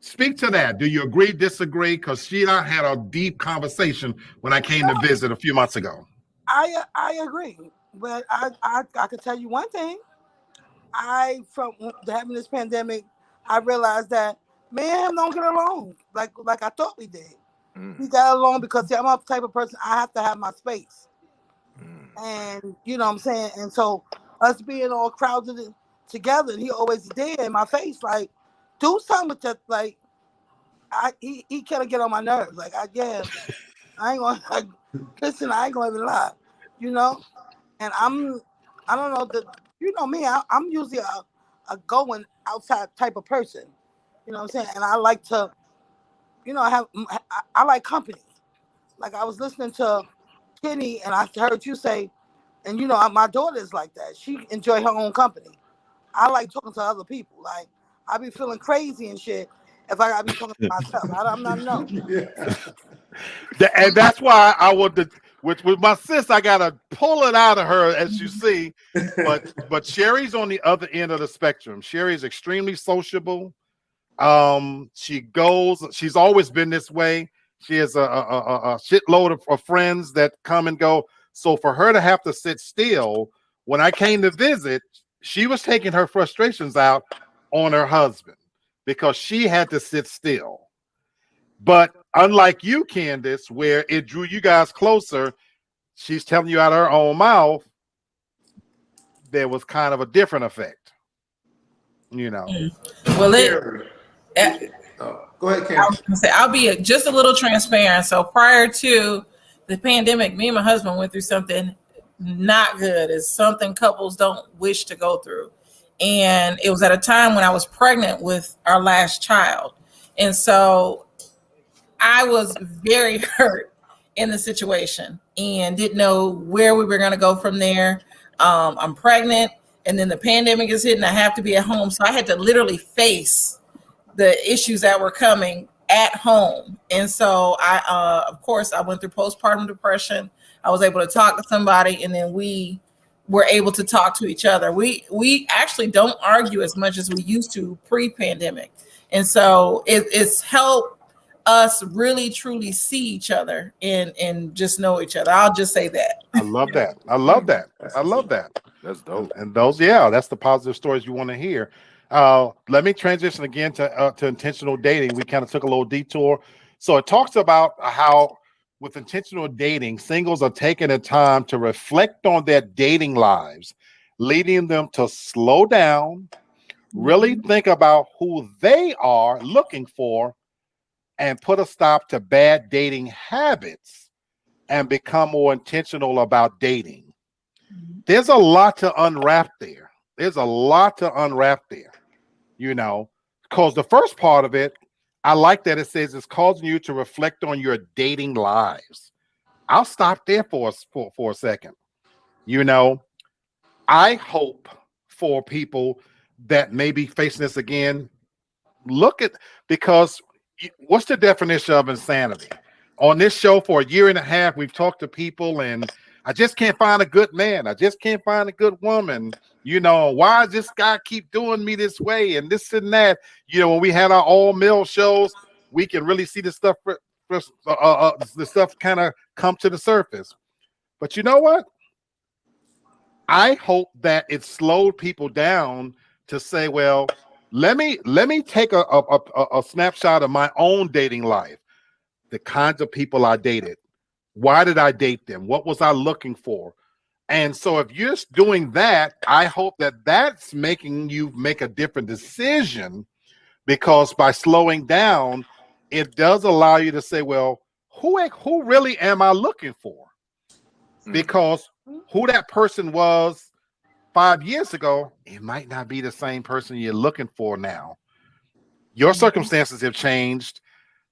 speak to that. Do you agree, disagree? Because she and I had a deep conversation when I came to visit a few months ago. I agree, but I could tell you one thing. From having this pandemic, I realized that me and him don't get along like I thought we did. We got along because I'm a type of person, I have to have my space. And you know what I'm saying? And so us being all crowded together, and he always there in my face, like, do something with that. Like, he can't get on my nerves. Like, I ain't gonna listen, I ain't gonna even lie, you know? And I don't know, you know me, I'm usually a going outside type of person. You know what I'm saying? And I like to, you know, I like company. Like I was listening to Kenny and I heard you say, and you know, my daughter is like that. She enjoy her own company. I like talking to other people. Like I be feeling crazy and shit if I gotta be talking to myself. I'm not know. And that's why I would, with my sis, I gotta pull it out of her, as you see. But Sherry's on the other end of the spectrum. Sherry's extremely sociable. She's always been this way. She has a shitload of friends that come and go. So for her to have to sit still, when I came to visit, she was taking her frustrations out on her husband because she had to sit still. But unlike you, Candace, where it drew you guys closer, she's telling you out of her own mouth, there was kind of a different effect. You know. Well, go ahead, Candace. I'll be just a little transparent. So prior to the pandemic, me and my husband went through something not good. It's something couples don't wish to go through. And it was at a time when I was pregnant with our last child. And so I was very hurt in the situation and didn't know where we were going to go from there. I'm pregnant and then the pandemic is hitting. I have to be at home. So I had to literally face the issues that were coming at home. And so of course, I went through postpartum depression. I was able to talk to somebody and then we we're able to talk to each other. We actually don't argue as much as we used to pre-pandemic. And so it's helped us really truly see each other and just know each other. I'll just say that. I love that. I love that. I love that. That's dope. And those, yeah, that's the positive stories you want to hear. Let me transition again to intentional dating. We kind of took a little detour. So it talks about how with intentional dating, singles are taking the time to reflect on their dating lives, leading them to slow down, really think about who they are looking for, and put a stop to bad dating habits and become more intentional about dating. There's a lot to unwrap there. There's a lot to unwrap there, you know, because the first part of it, I like that it says it's causing you to reflect on your dating lives. I'll stop there for a second. You know, I hope for people that may be facing this again, because what's the definition of insanity? On this show for a year and a half, we've talked to people and I just can't find a good man. I just can't find a good woman. You know, why does this guy keep doing me this way and this and that? You know, when we had our all male shows, we can really see the stuff, the stuff kind of come to the surface. But you know what? I hope that it slowed people down to say, well, let me take a snapshot of my own dating life, the kinds of people I dated. Why did I date them? What was I looking for? And so if you're doing that, I hope that that's making you make a different decision, because by slowing down, it does allow you to say, well, who really am I looking for? Because who that person was 5 years ago, it might not be the same person you're looking for now. Your circumstances have changed.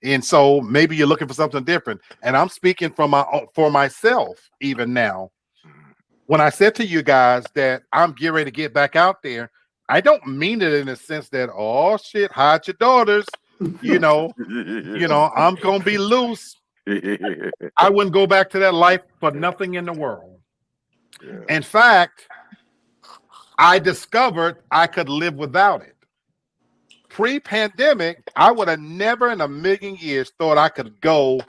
And so maybe you're looking for something different. And I'm speaking for myself even now. When I said to you guys that I'm getting ready to get back out there, I don't mean it in the sense that, oh shit, hide your daughters. You know, I'm going to be loose. I wouldn't go back to that life for nothing in the world. Yeah. In fact, I discovered I could live without it. Pre-pandemic, I would have never in a million years thought I could go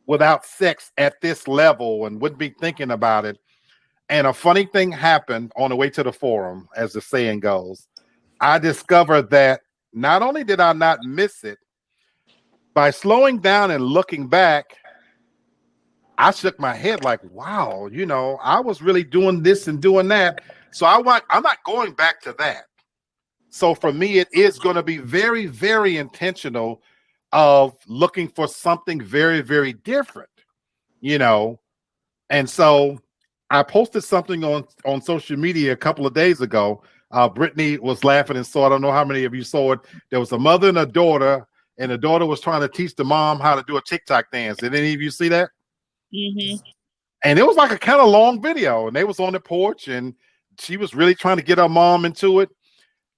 without sex at this level and wouldn't be thinking about it. And a funny thing happened on the way to the forum, as the saying goes. I discovered that not only did I not miss it, by slowing down and looking back, I shook my head like, wow, you know, I was really doing this and doing that. So I'm not going back to that. So for me, it is going to be very, very intentional of looking for something very, very different, you know. And so I posted something on social media a couple of days ago. Brittany was laughing and saw, I don't know how many of you saw it. There was a mother and a daughter, and the daughter was trying to teach the mom how to do a TikTok dance. Did any of you see that? Mm-hmm. And it was like a kind of long video, and they was on the porch, and she was really trying to get her mom into it.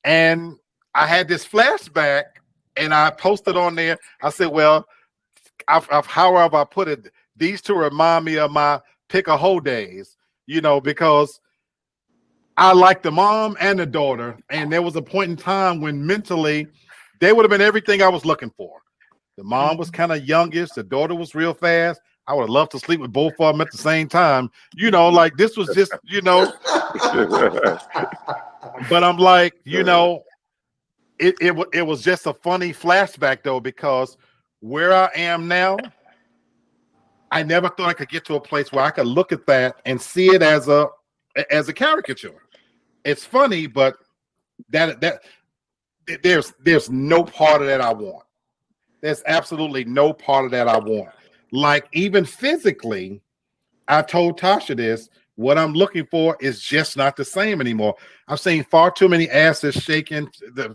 And I had this flashback, and I posted on there. I said, well, however I put it, these two remind me of my pick-a-hoe days, you know, because I like the mom and the daughter. And there was a point in time when mentally they would have been everything I was looking for. The mom was kind of youngish. The daughter was real fast. I would have loved to sleep with both of them at the same time. You know, like this was just, you know. But I'm like, you know, it was just a funny flashback, though, because where I am now, I never thought I could get to a place where I could look at that and see it as a caricature. It's funny, but that there's no part of that I want. There's absolutely no part of that I want. Like even physically, I told Tasha this. What I'm looking for is just not the same anymore. I've seen far too many asses shaking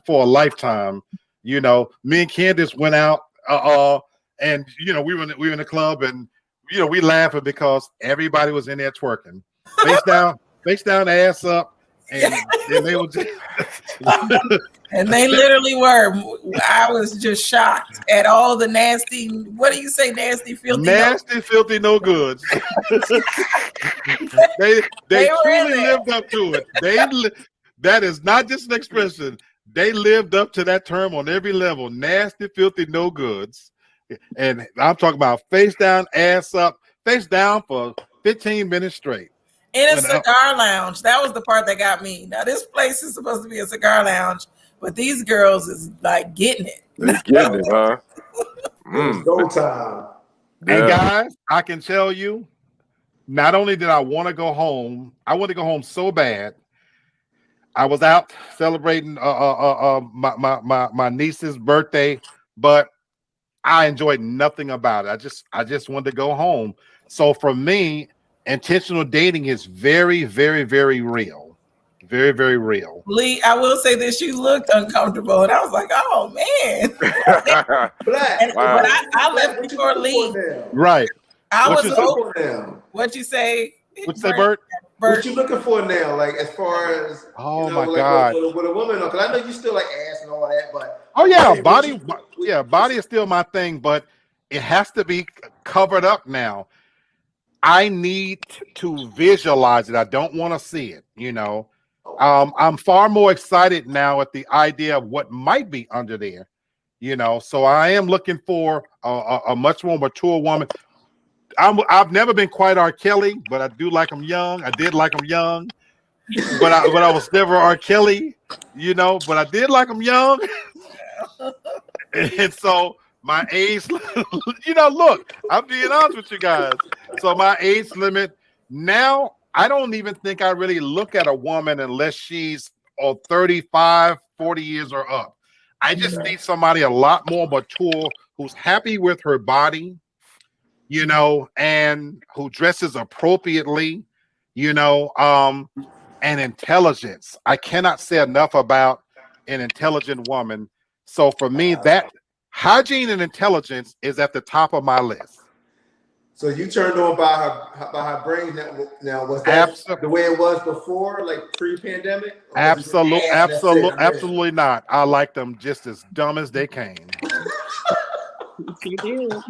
for a lifetime. You know, me and Candace went out, and you know, we were in the club, and you know, we laughing because everybody was in there twerking, face down, ass up, and they were just and they literally were. I was just shocked at all the nasty. What do you say, nasty, filthy? Nasty, filthy, no goods. They They were in truly there. lived up to it. That is not just an expression. They lived up to that term on every level. Nasty, filthy, no goods. And I'm talking about face down, ass up, face down for 15 minutes straight. In a When cigar lounge. That was the part that got me. Now this place is supposed to be a cigar lounge, but these girls is like getting it. They getting it, huh? It was go time. And Yeah. guys, I can tell you, not only did I want to go home, I want to go home so bad. I was out celebrating my niece's birthday, but I enjoyed nothing about it. I just wanted to go home. So for me, intentional dating is very, very, very real. Very, very real. Lee, I will say this: you looked uncomfortable, and I was like, "Oh man!" Black. And, Wow. But I left What you before looking Lee. for now? Right. I What was you over. For now? What you say? What'd you say, Bert? What you looking for now? Like as far as Oh you know, my like God. with a woman, because I know you still like ass and all that, but Oh yeah, What body. you- Yeah, body is still my thing, but it has to be covered up now. I need to visualize it. I don't want to see it. You know, I'm far more excited now at the idea of what might be under there. You know, so I am looking for a much more mature woman. I've never been quite R. Kelly, but I do like him young. I did like him young, but I was never R. Kelly. You know, but I did like him young. And so my age, you know, look, I'm being honest with you guys. So my age limit now, I don't even think I really look at a woman unless she's 35, 40 years or up. I just need somebody a lot more mature who's happy with her body, you know, and who dresses appropriately, you know, and intelligence. I cannot say enough about an intelligent woman. So for me, that hygiene and intelligence is at the top of my list. So you turned on by her brain. Now was that the way it was before, like pre-pandemic? Absolutely not. I like them just as dumb as they came. You do.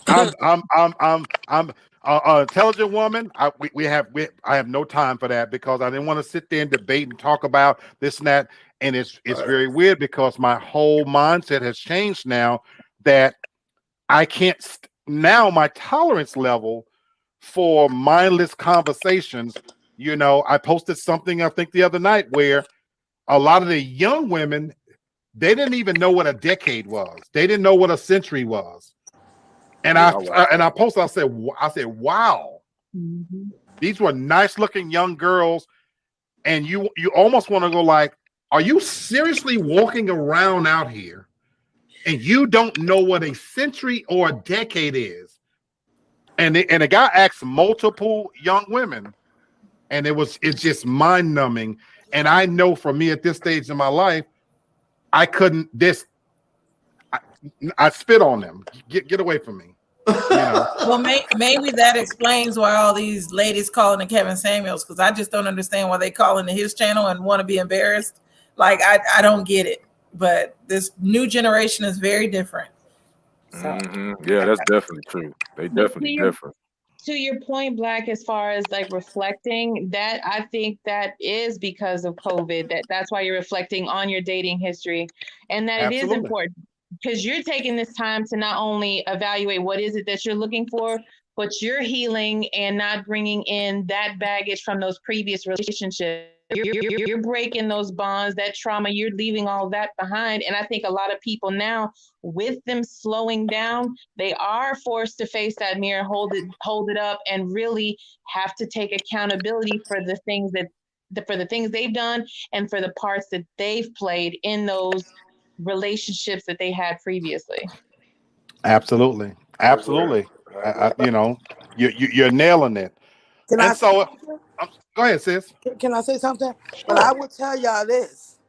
I'm an intelligent woman. I have no time for that because I didn't want to sit there and debate and talk about this and that. And it's very weird because my whole mindset has changed now that I can't now my tolerance level for mindless conversations. You know, I posted something I think the other night where a lot of the young women, they didn't even know what a decade was. They didn't know what a century was. And I posted, I said, wow, these were nice looking young girls. And you almost want to go like, are you seriously walking around out here and you don't know what a century or a decade is? And a guy asked multiple young women, and it's just mind numbing. And I know for me at this stage in my life, I couldn't I spit on them. Get away from me. You know? Well, maybe that explains why all these ladies calling to Kevin Samuels, because I just don't understand why they call into his channel and want to be embarrassed. Like I don't get it. But this new generation is very different. So. Yeah, that's definitely true. They definitely different. To your point, Black, as far as like reflecting, that I think that is because of COVID. That's why you're reflecting on your dating history, and that it is important because you're taking this time to not only evaluate what is it that you're looking for, but you're healing and not bringing in that baggage from those previous relationships. You're breaking those bonds, that trauma, you're leaving all that behind. And I think a lot of people now, with them slowing down, they are forced to face that mirror, hold it up, and really have to take accountability for the things they've done and for the parts that they've played in those relationships that they had previously. Absolutely. You know, you're nailing it. Go ahead, sis. Can I say something? Sure. But I will tell y'all this.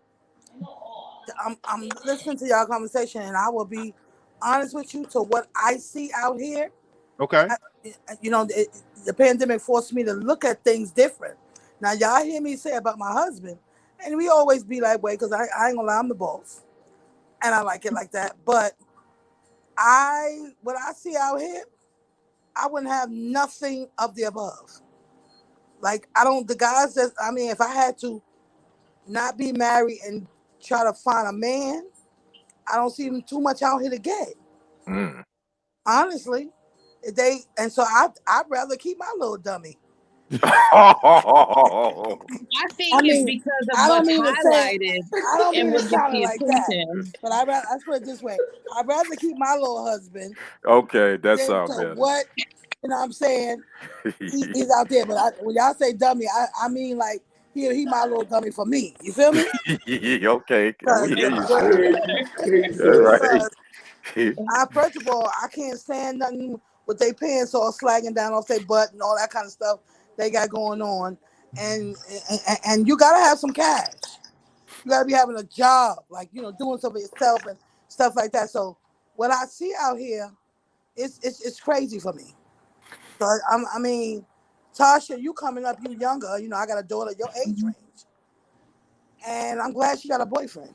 I'm listening to y'all conversation, and I will be honest with you. To what I see out here, okay. The pandemic forced me to look at things different. Now, y'all hear me say about my husband, and we always be like, wait, because I ain't gonna lie, I'm the boss, and I like it like that. But what I see out here, I wouldn't have nothing of the above. Like, I don't, the guys that, I mean, if I had to not be married and try to find a man, I don't see them too much out here to get. Mm. Honestly. And so I'd rather keep my little dummy. I think I it's mean, because of I don't what's mean to say, highlighted I don't and mean what to gets sound the like that, attention. but let's put it this way. I'd rather keep my little husband Okay, that than sounds to better. what, you know what I'm saying? He's out there, but when y'all say dummy, I mean like he my little dummy for me. You feel me? Okay, we hear you. I hear you. All right. First of all, I can't stand nothing with their pants all slagging down off their butt and all that kind of stuff they got going on. And you gotta have some cash. You gotta be having a job, like, you know, doing something yourself and stuff like that. So what I see out here, it's crazy for me. So I mean, Tasha, you coming up, you younger. You know, I got a daughter your age range, and I'm glad she got a boyfriend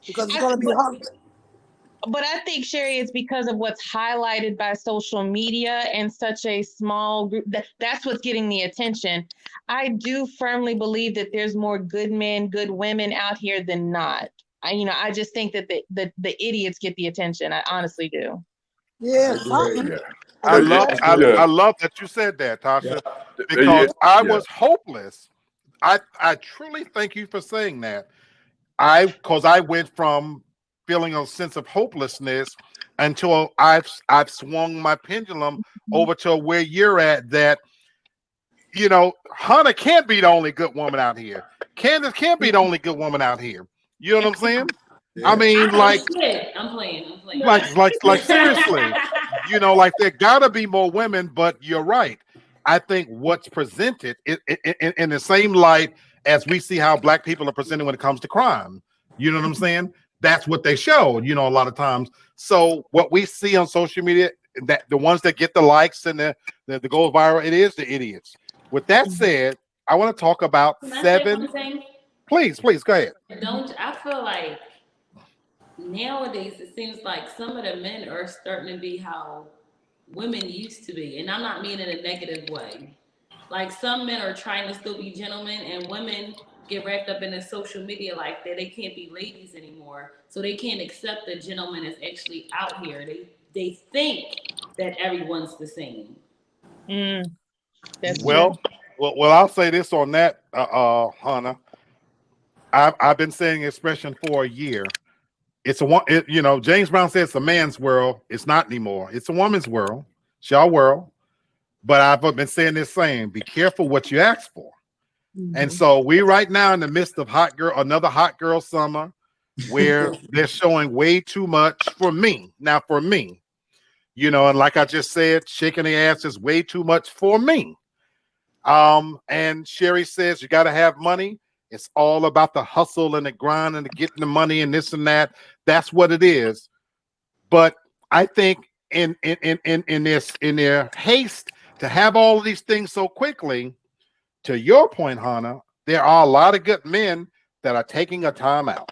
because it's gonna be hard. But I think, Sherry, it's because of what's highlighted by social media and such a small group. That's what's getting the attention. I do firmly believe that there's more good men, good women out here than not. I just think that the idiots get the attention. I honestly do. Yeah, I love that you said that, Tasha, because I was hopeless. I truly thank you for saying that. Because I went from feeling a sense of hopelessness until I've swung my pendulum over to where you're at, that, you know, Hannah can't be the only good woman out here. Candace can't be the only good woman out here. You know what I'm saying? I mean, like, I'm playing. Like seriously, you know, like there gotta be more women, but you're right. I think what's presented in the same light as we see how black people are presented when it comes to crime. You know what I'm saying? That's what they show, you know, a lot of times. So what we see on social media, that the ones that get the likes and the go viral, it is the idiots. With that said, I want to talk about seven. Please, go ahead. I feel like nowadays it seems like some of the men are starting to be how women used to be, and I'm not meaning in a negative way. Like, some men are trying to still be gentlemen, and women get wrapped up in the social media like that. They can't be ladies anymore, so they can't accept the gentleman is actually out here. They think that everyone's the same. Well, I'll say this on that, Hannah. I've been saying this expression for a year. It's you know, James Brown says it's a man's world. It's not anymore. It's a woman's world. It's your world. But I've been saying this saying, be careful what you ask for. And so we right now in the midst of another hot girl summer, where they're showing way too much for me. Now, for me, you know, and like I just said, shaking the ass is way too much for me. And Sherry says you got to have money. It's all about the hustle and the grind and the getting the money and this and that. That's what it is. But I think in their haste to have all of these things so quickly, to your point, Hannah, there are a lot of good men that are taking a time out.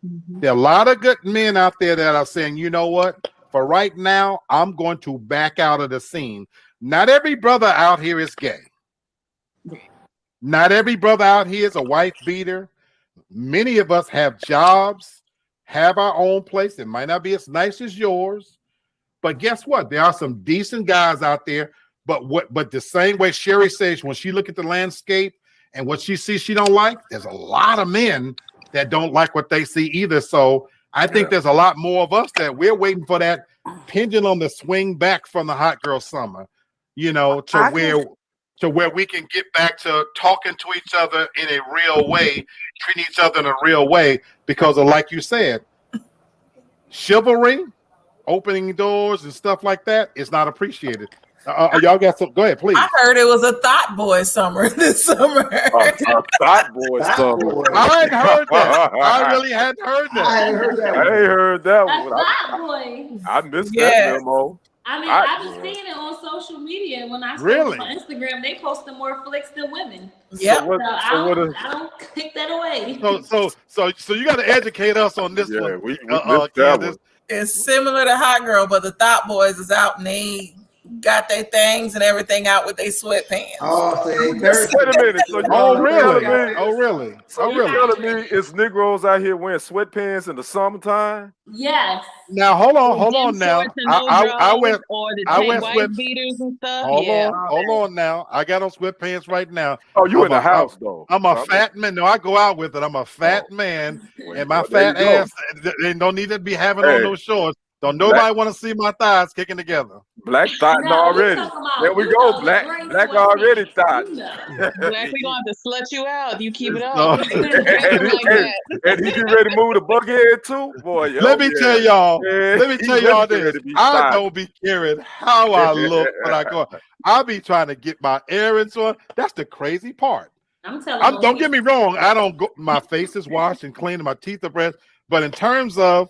There are a lot of good men out there that are saying, you know what, for right now, I'm going to back out of the scene. Not every brother out here is gay. Not every brother out here is a wife beater. Many of us have jobs, have our own place. It might not be as nice as yours, but guess what? There are some decent guys out there. But the same way Sherry says, when she look at the landscape and what she sees she don't like, there's a lot of men that don't like what they see either. So I think there's a lot more of us that we're waiting for that pendulum to swing back from the hot girl summer, you know, to where we can get back to talking to each other in a real way, treating each other in a real way, because of, like you said, chivalry, opening doors and stuff like that is not appreciated. Y'all got some? Go ahead, please. I heard it was a thought boy summer this summer. A thought boy summer. I hadn't heard that. I really hadn't heard that. I ain't heard that. I ain't heard that A one. thought boy. I missed that memo. I mean, I've been seeing it on social media. When I Really? on Instagram, they posting more flicks than women. Yep. So I don't take that away. So you got to educate us on this one. We missed that one. It's similar to Hot Girl, but the Thought Boys is out and they got their things and everything out with their sweatpants. Oh, so they Wait a minute. So Oh, you really? telling me? Oh, really? So Oh, you really? telling me it's Negroes out here wearing sweatpants in the summertime? Yes. Now, hold Gym on now. shorts and no I wear, drawers, or the I wear white sweats. beaters and stuff. Hold Yeah. on, hold on now. I got on sweatpants right now. Oh, you I'm in the a- house though? I'm a fat man. No, I go out with it. I'm a fat Oh. man, and my Well, there you fat go. ass. They don't need to be having on Hey. no shorts. Don't nobody want to see my thighs kicking together. Black thought No, you already. talking about, There we you go. know, the Black gray Black sweatpants. already thought. You know. Black, we gonna have to slut you out. You keep it So- up. and, Like that. and he get ready to move the buckhead too, boy. Let me tell y'all. Yeah, Let me he tell y'all really this. ready to be I stopped. don't be caring how I look when I go. I be trying to get my errands on. That's the crazy part. I'm telling you. Don't get me wrong. I don't go. My face is washed and clean, and my teeth are brushed. But in terms of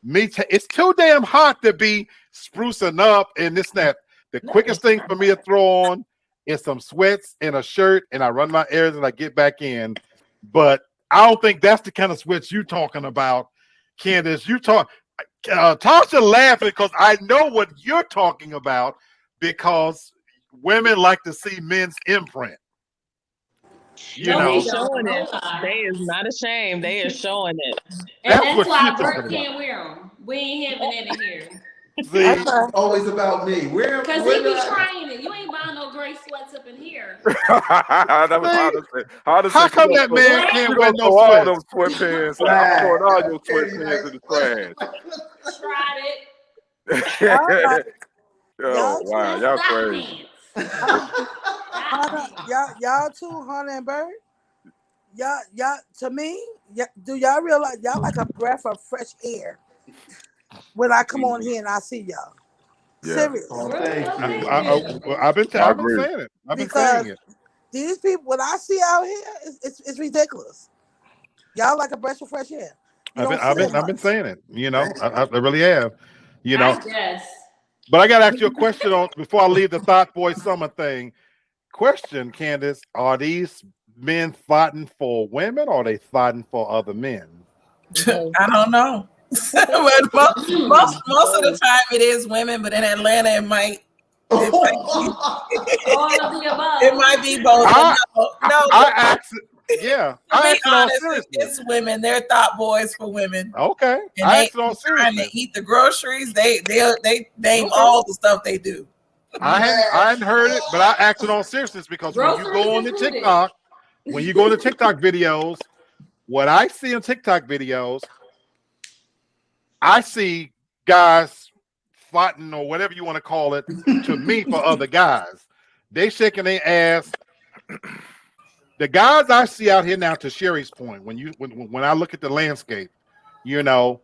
me, it's too damn hot to be sprucing up and this and that. The quickest thing for me to throw on is some sweats and a shirt, and I run my errands and I get back in. But I don't think that's the kind of sweats you talking about, Candace. You talk. Tasha laughing because I know what you're talking about, because women like to see men's imprint. You No, know, They they showing don't. it. They is not ashamed. They is showing it. And That's that's what why you're talking Bert can't wear them. We ain't having that in here. see, It's always about me. Where? Because where he be did I- trying it. You ain't buying no gray sweats up in here. That was hard to say. Hard to how say. come You that gonna man Black. can't throw- wear you no gonna throw all sweats? those sweatpants. I'm throwing all your sweatpants in the Tried it. trash. Oh Y'all wow, That's y'all not crazy. pants. Hunter, y'all too, Hunter and Bird. Y'all, to me, do y'all realize y'all like a breath of fresh air when I come on here and I see y'all? Yeah. Serious. Oh, thank you. I've been I saying agree. it. I've been Because saying it. these people, what I see out here, it's ridiculous. Y'all like a breath of fresh air. You don't see it I've been much. saying it. You know, I really have. You know, I guess. but I got to ask you a question on before I leave the Thought Boy Summer thing. Question, Candace: are these men fighting for women, or are they fighting for other men? I don't know. But most of the time it is women, but in Atlanta it might All of the above. it might be both. I I asked. Yeah, I asked it all seriously. it's women. They're Thought Boys for women. Okay, And I they asked it all trying to seriously. eat the groceries. They name Okay. all the stuff they do. I hadn't heard it, but I asked it all seriousness because when you Groceries go on the included. TikTok, when you go to TikTok videos, what I see in TikTok videos, I see guys fighting or whatever you want to call it to me for other guys. They shaking their ass. The guys I see out here now, to Sherry's point, when I look at the landscape, you know,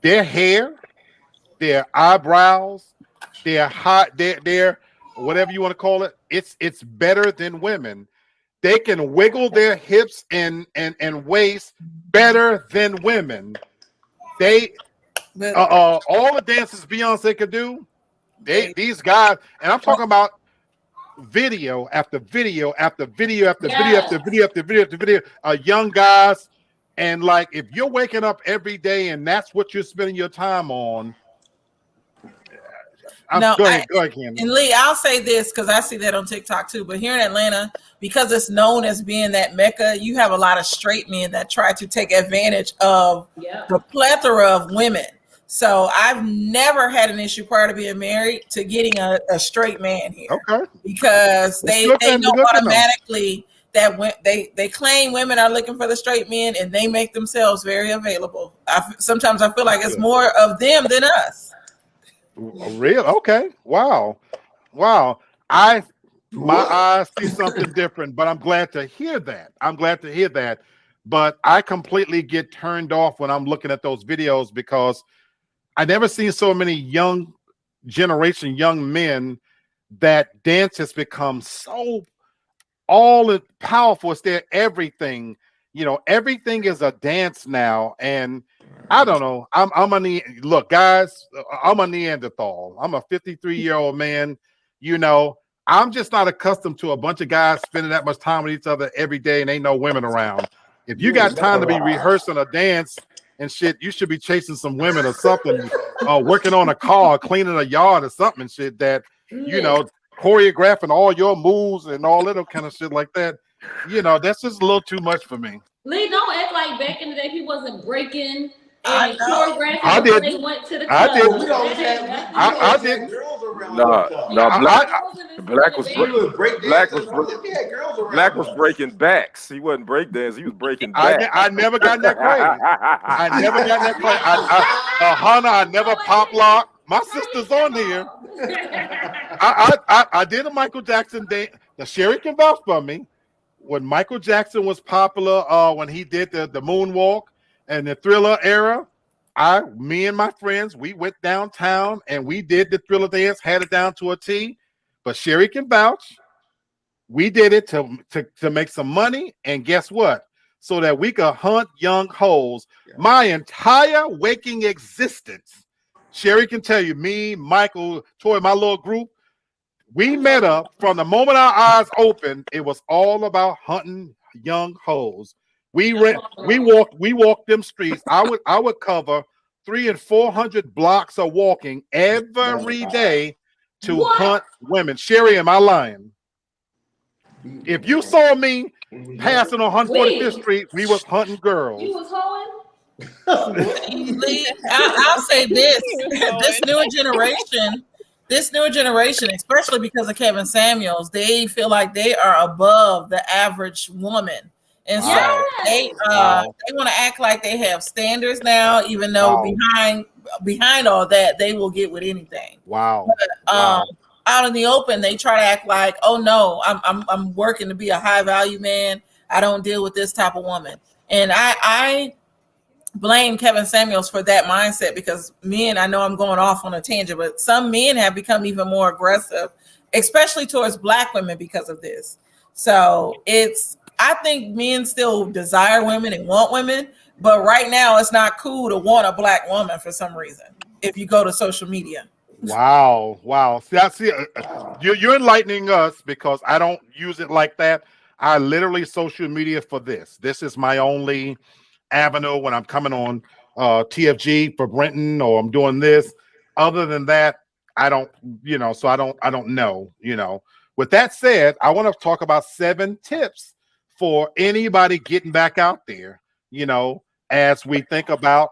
their hair, their eyebrows, their their whatever you want to call it, it's better than women. They can wiggle their hips and waist better than women. They But all the dances Beyonce could do, these guys, and I'm talking about video after video after video after video after video after video after video, young guys. And like, if you're waking up every day and that's what you're spending your time on, go ahead, Candace. And Lee, I'll say this because I see that on TikTok too. But here in Atlanta, because it's known as being that Mecca, you have a lot of straight men that try to take advantage of the plethora of women. So I've never had an issue prior to being married to getting a straight man here. Okay. Because they know good automatically that when they claim women are looking for the straight men and they make themselves very available. Sometimes I feel like it's more of them than us. Real? Okay. Wow. My eyes see something different, but I'm glad to hear that. But I completely get turned off when I'm looking at those videos because I never seen so many young men that dance has become so all powerful. It's their everything. You know, everything is a dance now. And I don't know. Look, guys, I'm a Neanderthal. I'm a 53-year-old man. You know, I'm just not accustomed to a bunch of guys spending that much time with each other every day and ain't no women around. If you got time to be rehearsing a dance and shit, you should be chasing some women or something, working on a car, cleaning a yard or something, shit that, you know, choreographing all your moves and all that kind of shit like that. You know, that's just a little too much for me. Lee, don't act like back in the day he wasn't breaking I and know. choreographing I before did. they went to the I club. did. We don't I have did. girls around. Black was We was break Black was dancing. We had girls around. Black was breaking backs. He wasn't break dance. He was breaking backs. I never got that crazy. I never got that crazy. Hunter, I never pop lock. My sister's on here. I did a Michael Jackson dance. Now Sherry can vouch for me. When Michael Jackson was popular, when he did the moonwalk and the Thriller era, me and my friends, we went downtown and we did the Thriller dance, had it down to a T. But Sherry can vouch. We did it to make some money, and guess what? So that we could hunt young hoes. Yeah. My entire waking existence, Sherry can tell you, me, Michael, Toy, my little group, we met up from the moment our eyes opened. It was all about hunting young hoes. We walked them streets. I would cover 300 and 400 blocks of walking every day to hunt women. Sherry, am I lying? If you saw me passing on 145th Street, we was hunting girls. You was hoeing? I'll say this: this newer generation, especially because of Kevin Samuels, they feel like they are above the average woman, and so they want to act like they have standards now, even though behind all that they will get with anything. Wow. But, out in the open, they try to act like, oh no, I'm working to be a high value man. I don't deal with this type of woman, and I blame Kevin Samuels for that mindset, because men, I know I'm going off on a tangent, but some men have become even more aggressive, especially towards Black women because of this. So I think men still desire women and want women, but right now it's not cool to want a Black woman for some reason if you go to social media. Wow. See, you're enlightening us, because I don't use it like that. I literally social media for this. This is my only avenue when I'm coming on TFG for Brenton, or I'm doing this. Other than that, I don't, so I don't know, With that said, I want to talk about 7 tips for anybody getting back out there, as we think about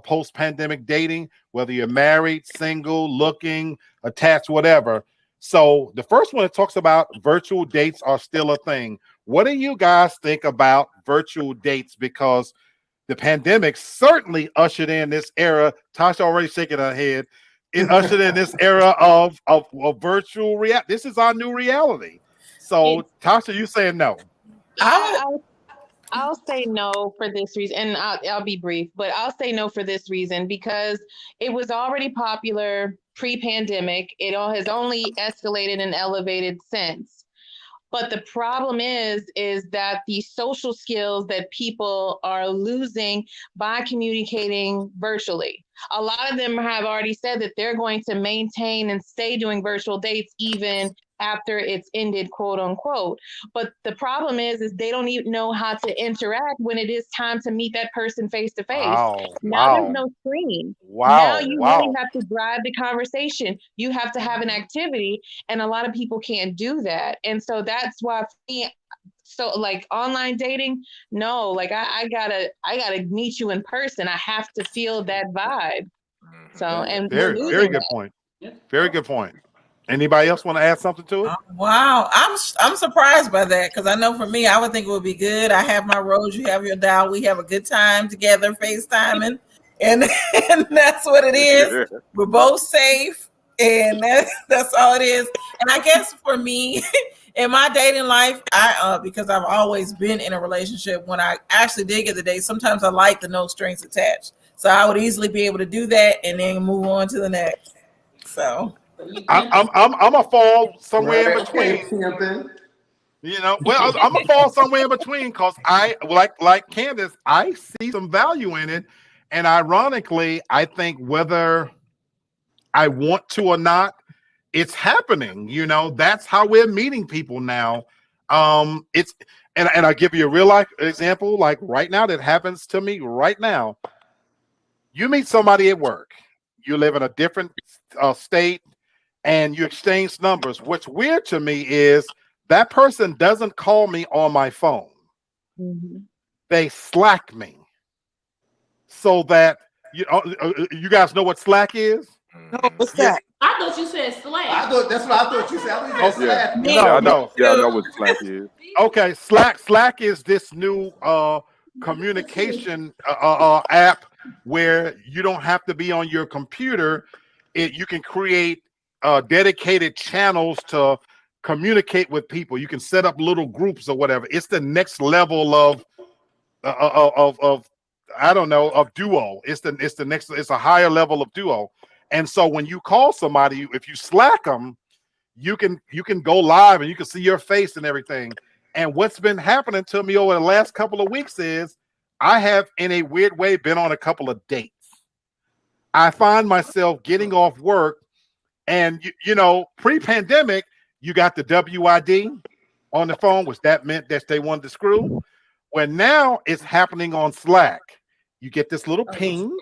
post-pandemic dating, whether you're married, single, looking, attached, whatever. So the first one, it talks about virtual dates are still a thing. What do you guys think about virtual dates? Because the pandemic certainly ushered in this era. Tasha already shaking her head. It ushered in this era of virtual reality. This is our new reality. So Tasha, you saying no? I'll say no for this reason, and I'll be brief, but I'll say no for this reason, because it was already popular pre-pandemic. It has only escalated and elevated since. But the problem is that the social skills that people are losing by communicating virtually. A lot of them have already said that they're going to maintain and stay doing virtual dates even after it's ended, quote unquote. But the problem is they don't even know how to interact when it is time to meet that person face to face. Now there's no screen. Now you really have to drive the conversation. You have to have an activity, and a lot of people can't do that. And so that's why like online dating, no, like I gotta meet you in person. I have to feel that vibe. So, and very good point. Very good point. Anybody else want to add something to it? Wow, I'm surprised by that, because I know for me, I would think it would be good. I have my rose, you have your dial, we have a good time together, FaceTiming, and that's what it is. We're both safe, and that's all it is. And I guess for me, in my dating life, because I've always been in a relationship, when I actually did get the date, sometimes I like the no strings attached. So I would easily be able to do that and then move on to the next. So I'm a fall somewhere in between. Well, I'm a fall somewhere in between, because I like Candace, I see some value in it, and ironically, I think whether I want to or not, it's happening. That's how we're meeting people now. And I'll give you a real life example, like right now, that happens to me right now. You meet somebody at work, you live in a different state, and you exchange numbers. What's weird to me is that person doesn't call me on my phone. Mhm. They Slack me so that you guys know what Slack is? No, what's Yeah. that? I thought you said Slack. That's what I thought you said. I thought you said Yeah. Slack. Yeah, I know. No. Yeah, I know what Slack is. Okay, Slack is this new communication app where you don't have to be on your computer. You can create dedicated channels to communicate with people. You can set up little groups or whatever. It's the next level of I don't know, of Duo. It's the next. It's a higher level of Duo. And so when you call somebody, if you Slack them, you can go live and you can see your face and everything. And what's been happening to me over the last couple of weeks is I have, in a weird way, been on a couple of dates. I find myself getting off work, and pre-pandemic, you got the WID on the phone, which that meant that they wanted to screw. When now it's happening on Slack, you get this little ping,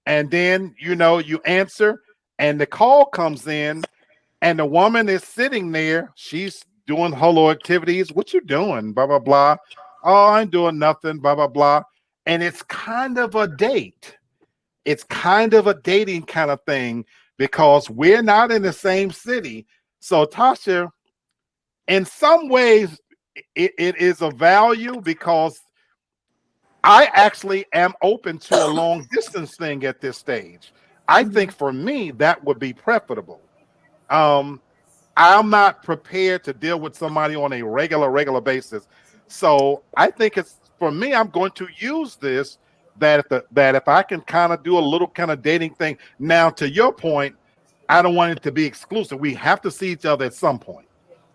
and then you answer, and the call comes in, and the woman is sitting there. She's doing hello activities. What you doing? Blah, blah, blah. Oh, I'm doing nothing, blah, blah, blah. And it's kind of a date. It's kind of a dating kind of thing because we're not in the same city. So, Tasha, in some ways, it is a value because I actually am open to a long distance thing at this stage. I think for me, that would be preferable. I'm not prepared to deal with somebody on a regular basis. So I think it's for me, I'm going to use this that if I can kind of do a little kind of dating thing. Now, to your point, I don't want it to be exclusive. We have to see each other at some point,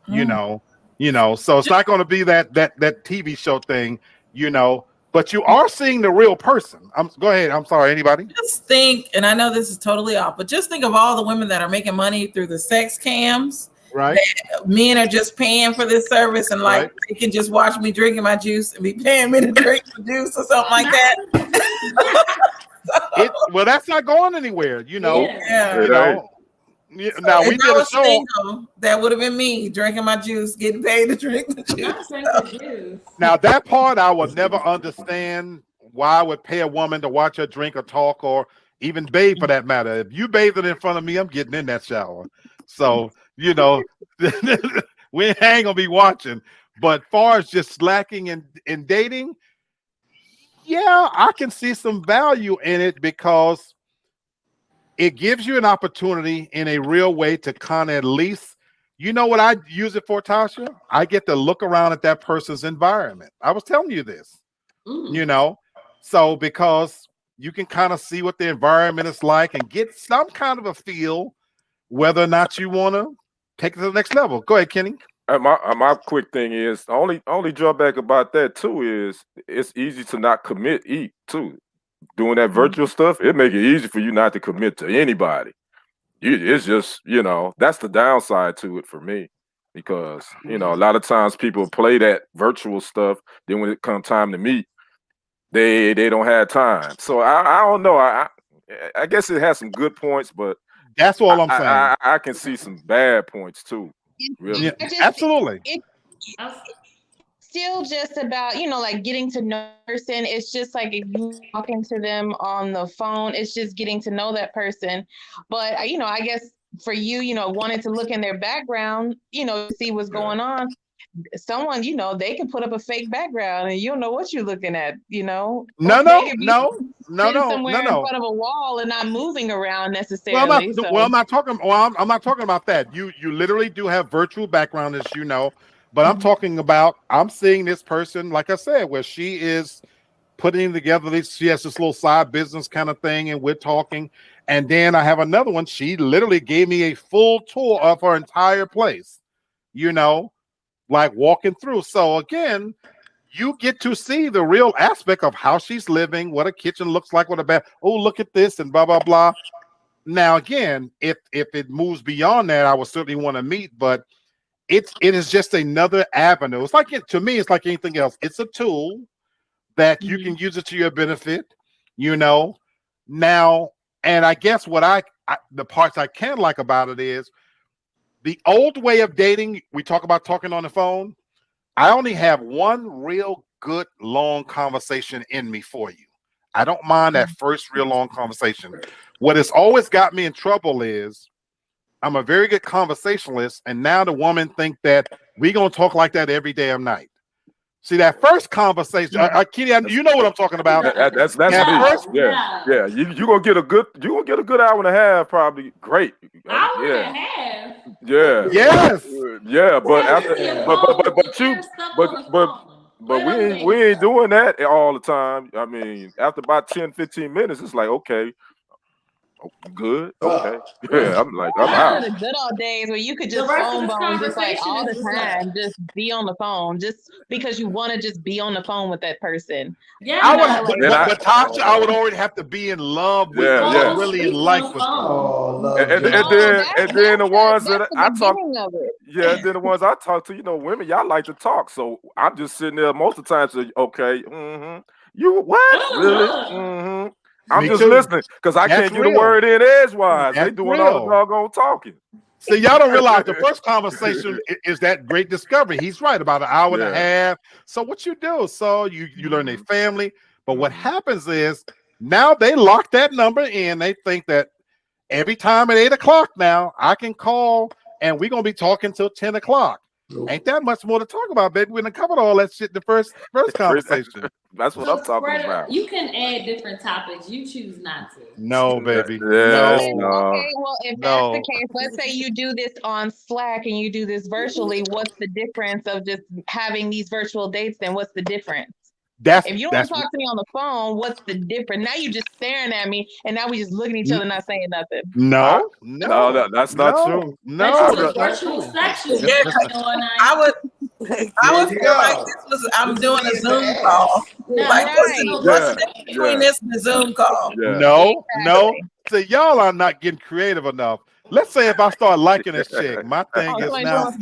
so it's not going to be that TV show thing, but you are seeing the real person. Go ahead. I'm sorry. Anybody? Just think, and I know this is totally off, but just think of all the women that are making money through the sex cams. Right. Men are just paying for this service, and like they can just watch me drinking my juice and be paying me to drink the juice or something like that. Well, that's not going anywhere, Yeah. Now we did a show. Single, that would have been me drinking my juice, getting paid to drink the juice. Now that part I would never understand why I would pay a woman to watch her drink or talk or even bathe for that matter. If you bathing in front of me, I'm getting in that shower. So, we ain't gonna be watching. But far as just slacking and dating, yeah, I can see some value in it because it gives you an opportunity in a real way to kind of at least, what I use it for, Tasha? I get to look around at that person's environment. I was telling you this, so because you can kind of see what the environment is like and get some kind of a feel whether or not you want to take it to the next level. Go ahead, Kenny. My quick thing is only drawback about that too is it's easy to not commit too. Doing that virtual stuff, it make it easy for you not to commit to anybody. It's just, that's the downside to it for me because, a lot of times people play that virtual stuff. Then when it comes time to meet, they don't have time. So I don't know. I guess it has some good points, but that's all I'm saying. I can see some bad points too. Really. Yeah, absolutely. It's still just about, like getting to know a person. It's just like if you're talking to them on the phone, it's just getting to know that person. But, I guess for you, wanting to look in their background, see what's going on. Someone, they can put up a fake background and you don't know what you're looking at, No. somewhere In front of a wall and not moving around necessarily. I'm not talking about that. You literally do have virtual background, as you know, but I'm talking about, I'm seeing this person, like I said, where she is putting together she has this little side business kind of thing, and we're talking. And then I have another one. She literally gave me a full tour of her entire place, like walking through. So again, you get to see the real aspect of how she's living, what a kitchen looks like, what a bath. Oh, look at this and blah, blah, blah. Now, again, if it moves beyond that, I would certainly want to meet, but it is just another avenue. To me, it's like anything else. It's a tool that you can use it to your benefit. you know. Now, and I guess what the parts I can like about it is the old way of dating. We talk about talking on the phone. I only have one real good long conversation in me for you. I don't mind that first real long conversation. What has always got me in trouble is I'm a very good conversationalist, and now the woman think that we gonna talk like that every damn night. See, that first conversation, Kenny, you know what I'm talking about. That's That me. first- Yeah. You gonna get a good hour and a half, probably. Great. Hour Yeah. and a half. Yeah. Yes. Yeah, but Well, after, yeah, but we ain't doing that all the time. I mean, after about 10, 15 minutes, it's like, okay, good, okay. Yeah, I'm like, I'm Those out. are the good old days where you could The just rest of phone this bone just like all the conversation is time, just be on the phone, just because you want to just be on the phone with that person. Yeah, I no, would, like, but Tasha, I would already have to be in love with Yeah, you, yeah. really speak like on with phone. you. Oh, love. And Jay. then the ones that that's the I talk, beginning of it. yeah, then the ones I talk to, women, y'all like to talk. So I'm just sitting there most of the time saying, okay, you what? Really? I'm Me just too. listening because I That's can't get a real. word in edgewise. They That's doing all the real. doggone talking. See, y'all don't realize the first conversation is that great discovery. He's right, about an hour and a half. So what you do? So you learn their family. But what happens is now they lock that number in. They think that every time at 8 o'clock now I can call and we're gonna be talking till 10 o'clock. Ain't that much more to talk about, baby? We done covered all that shit in the first conversation. That's what So, I'm talking Spreader, about. you can add different topics. You choose not to. No, baby. Yes, No. no. Okay, well, if No. that's the case, let's say you do this on Slack and you do this virtually. What's the difference of just having these virtual dates? Then what's the difference? That's If you don't want to talk to me on the phone, what's the difference? Now you're just staring at me, and now we just looking at each other, not saying nothing. no, that's not true. That's No, virtual sex you Yeah, I would feel like this was I'm doing a Zoom call. Like, what's the difference between this and a Zoom call? No. So y'all are not getting creative enough. Let's say if I start liking this chick, my thing is now.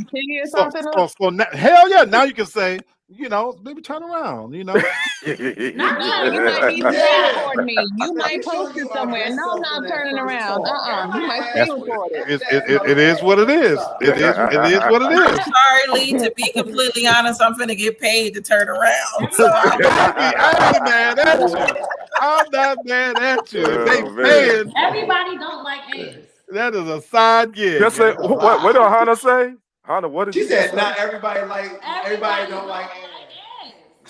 So now, hell yeah, now you can say, maybe turn around, No, you might be staying toward me. You might post it somewhere. No, I'm not turning around. You might stay recorded. It is what it is. It is what it is. Sorry, Lee, to be completely honest, I'm finna get paid to turn around. So I ain't mad at you. I'm not mad at you. If they paying, everybody don't like ass. that is a side gig. Just say, what did Hannah say? Hannah, what did She you said? say? Not everybody don't like ass.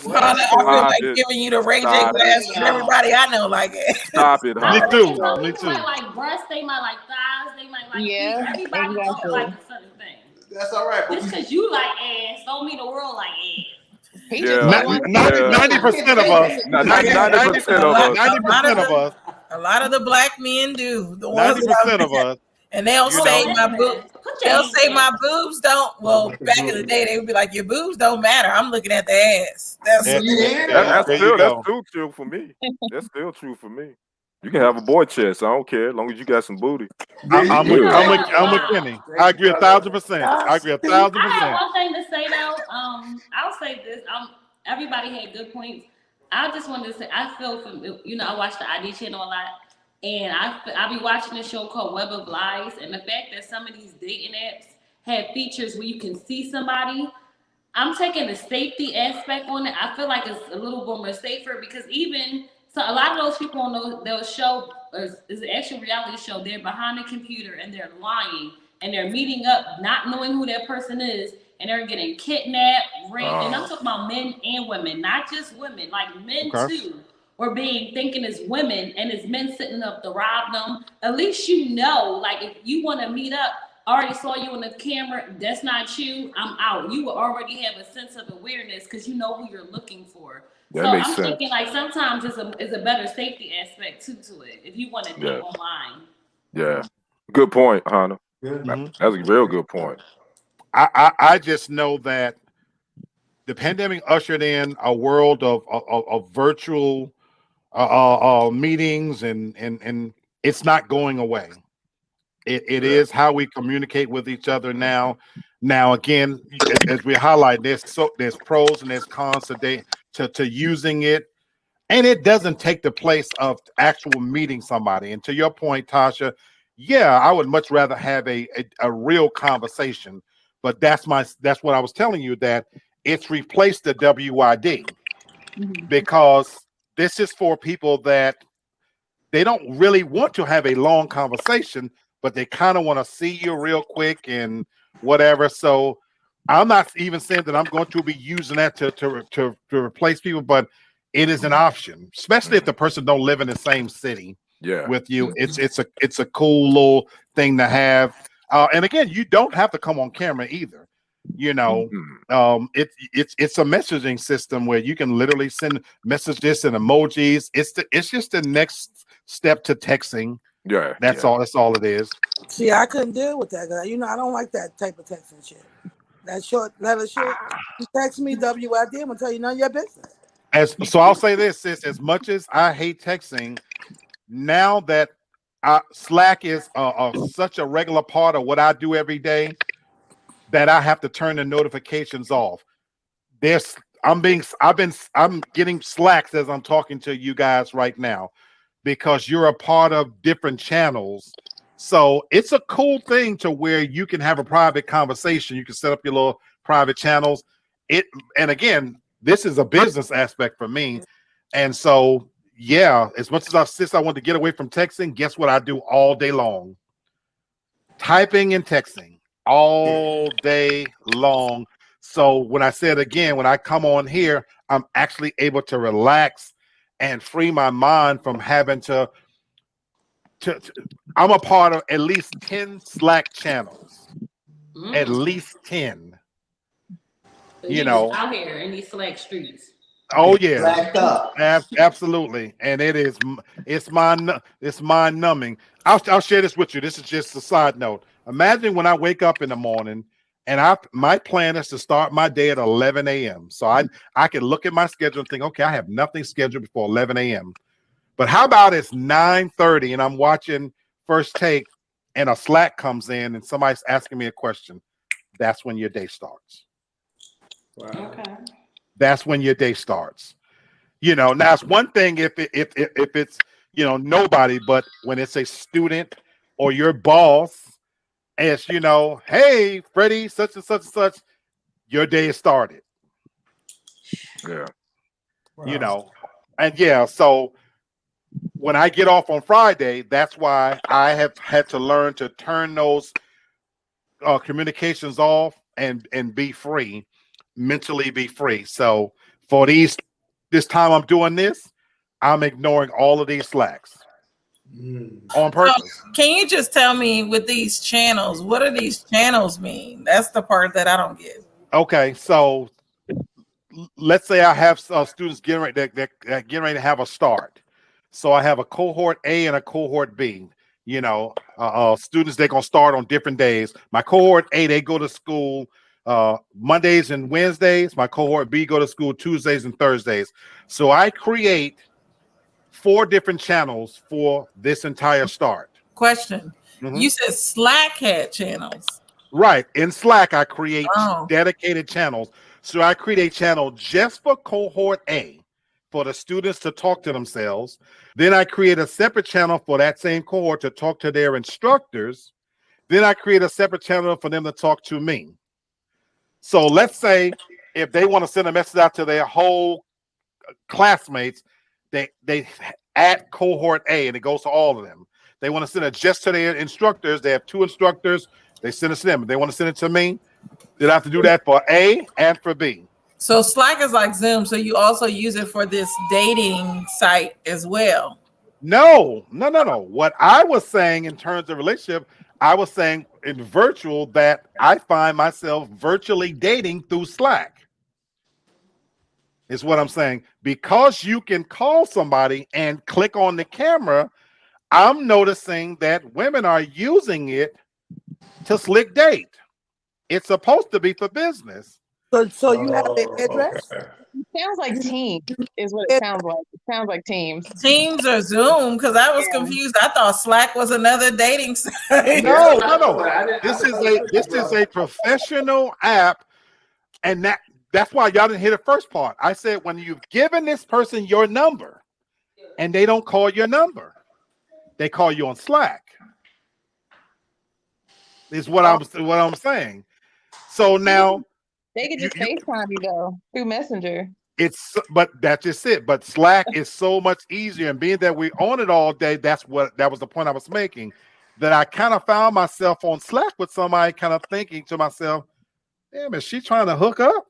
I feel like giving you the Ray J glass from everybody I know like it. Stop it, Me Hannah. too. Some Me people too. might like breasts, they might like thighs, they might like Yeah, feet. Everybody exactly. don't like a certain thing. That's all right. Just because you like ass don't mean the world like ass. He Yeah. just don't want to 90% of us. 90% of us. 90% of us. A lot of the black men do. The ones 90% of us. and they'll say my boobs. They'll say my hands boobs don't. Well, back in the day, they would be like, "Your boobs don't matter." I'm looking at the ass. That's That's There you still go. true for me. That's still true for me. You can have a boy chest. I don't care as long as you got some booty. I'm with Kenny. I agree 1,000%. I agree 1,000%. I have one thing to say though. I'll say this. Everybody had good points. I just wanted to say I feel from I watch the ID channel a lot, and I be watching a show called Web of Lies, and the fact that some of these dating apps have features where you can see somebody. I'm taking the safety aspect on it. I feel like it's a little bit more safer because a lot of those people on those show is an actual reality show. They're behind a computer and they're lying and they're meeting up, not knowing who that person is, and they're getting kidnapped, raped. And I'm talking about men and women, not just women, like men too. Or being thinking as women and as men sitting up to rob them. At least like if you want to meet up, I already saw you on the camera. That's not you. I'm out. You will already have a sense of awareness because you know who you're looking for. That makes I'm sense. thinking like sometimes it's a better safety aspect to it if you want to date online. Yeah. Good point, Hannah. Mhm. That's a real good point. I just know that the pandemic ushered in a world of virtual meetings and it's not going away. It is how we communicate with each other now. Now, again, as we highlight, there's pros and there's cons to using it. And it doesn't take the place of actual meeting somebody. And to your point, Tasha, yeah, I would much rather have a real conversation. But that's what I was telling you, that it's replaced the WID because this is for people that they don't really want to have a long conversation, but they kind of want to see you real quick and whatever. So I'm not even saying that I'm going to be using that to replace people, but it is an option, especially if the person don't live in the same city with you. It's a cool little thing to have. And again, you don't have to come on camera either. You know, it's a messaging system where you can literally send messages and emojis. It's just the next step to texting. That's all it is. See, I couldn't deal with that, guy. You know, I don't like that type of texting shit. That short letter shit. You text me WID, I'm gonna tell you none of your business. So I'll say this, sis, as much as I hate texting, now that Slack is such a regular part of what I do every day, that I have to turn the notifications off. I'm getting slacks as I'm talking to you guys right now, because you're a part of different channels. So it's a cool thing to where you can have a private conversation. You can set up your little private channels. And again, this is a business aspect for me. And so, yeah, as much as I want to get away from texting, guess what I do all day long? Typing and texting all day long. So when I said again, when I come on here, I'm actually able to relax and free my mind from having to I'm a part of at least 10 Slack channels. At least 10. So you know, out here in these Slack streets. Oh yeah, absolutely, and it's mind numbing. I'll share this with you. This is just a side note. Imagine when I wake up in the morning and my plan is to start my day at 11 a.m. So I can look at my schedule and think, okay, I have nothing scheduled before 11 a.m. But how about it's 9:30 and I'm watching First Take and a Slack comes in and somebody's asking me a question? That's when your day starts. Wow. Okay. That's when your day starts. Now it's one thing if it's nobody, but when it's a student or your boss, and it's hey Freddie, such and such and such, your day is started. Yeah. Wow. And yeah, so when I get off on Friday, that's why I have had to learn to turn those communications off and be free. Mentally be free. So for this time I'm doing this, I'm ignoring all of these Slacks on purpose. So can you just tell me with these channels, what do these channels mean? That's the part that I don't get. Okay, so let's say I have students getting ready to have a start. So I have a cohort A and a cohort B. Students, they're gonna start on different days. My cohort A, they go to school Mondays and Wednesdays. My cohort B go to school Tuesdays and Thursdays. So I create 4 different channels for this entire start. Question. You said Slack had channels. Right. In Slack, I create dedicated channels. So I create a channel just for cohort A for the students to talk to themselves. Then I create a separate channel for that same cohort to talk to their instructors. Then I create a separate channel for them to talk to me. So let's say if they want to send a message out to their whole classmates, they add cohort A and it goes to all of them. They want to send it just to their instructors. They have 2 instructors. They send it to them. They want to send it to me. They have to do that for A and for B. So Slack is like Zoom. So you also use it for this dating site as well. No. What I was saying in terms of relationship, I was saying in virtual that I find myself virtually dating through Slack. Is what I'm saying. Because you can call somebody and click on the camera, I'm noticing that women are using it to slick date. It's supposed to be for business. So you have an address? It sounds like Teams is what it sounds like. It sounds like Teams. Teams or Zoom, because I was confused. I thought Slack was another dating site. No. This is a professional app, and That's why y'all didn't hear the first part. I said when you've given this person your number and they don't call your number, they call you on Slack. Is what I'm saying. So now They could just FaceTime you though through Messenger. But that's just it. But Slack is so much easier, and being that we on it all day, that was the point I was making. That I kind of found myself on Slack with somebody, kind of thinking to myself, "Damn, is she trying to hook up?"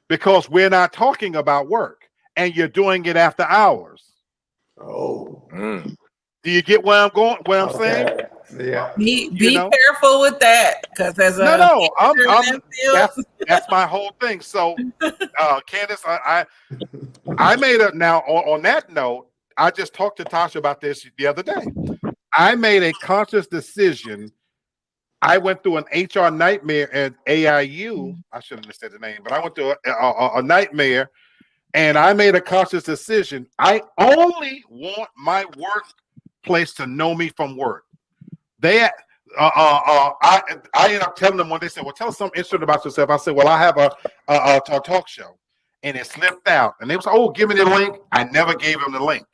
Because we're not talking about work, and you're doing it after hours. Oh. Do you get where I'm going? What I'm saying? Yeah. Be careful with that, because as a that's my whole thing. So, Candace, I made a now on that note. I just talked to Tasha about this the other day. I made a conscious decision. I went through an HR nightmare at AIU. I shouldn't have said the name, but I went through a nightmare, and I made a conscious decision. I only want my workplace to know me from work. I ended up telling them when they said, "Well, tell us something interesting about yourself." I said, "Well, I have a talk show," and it slipped out. And they was, "Oh, give me the link." I never gave them the link.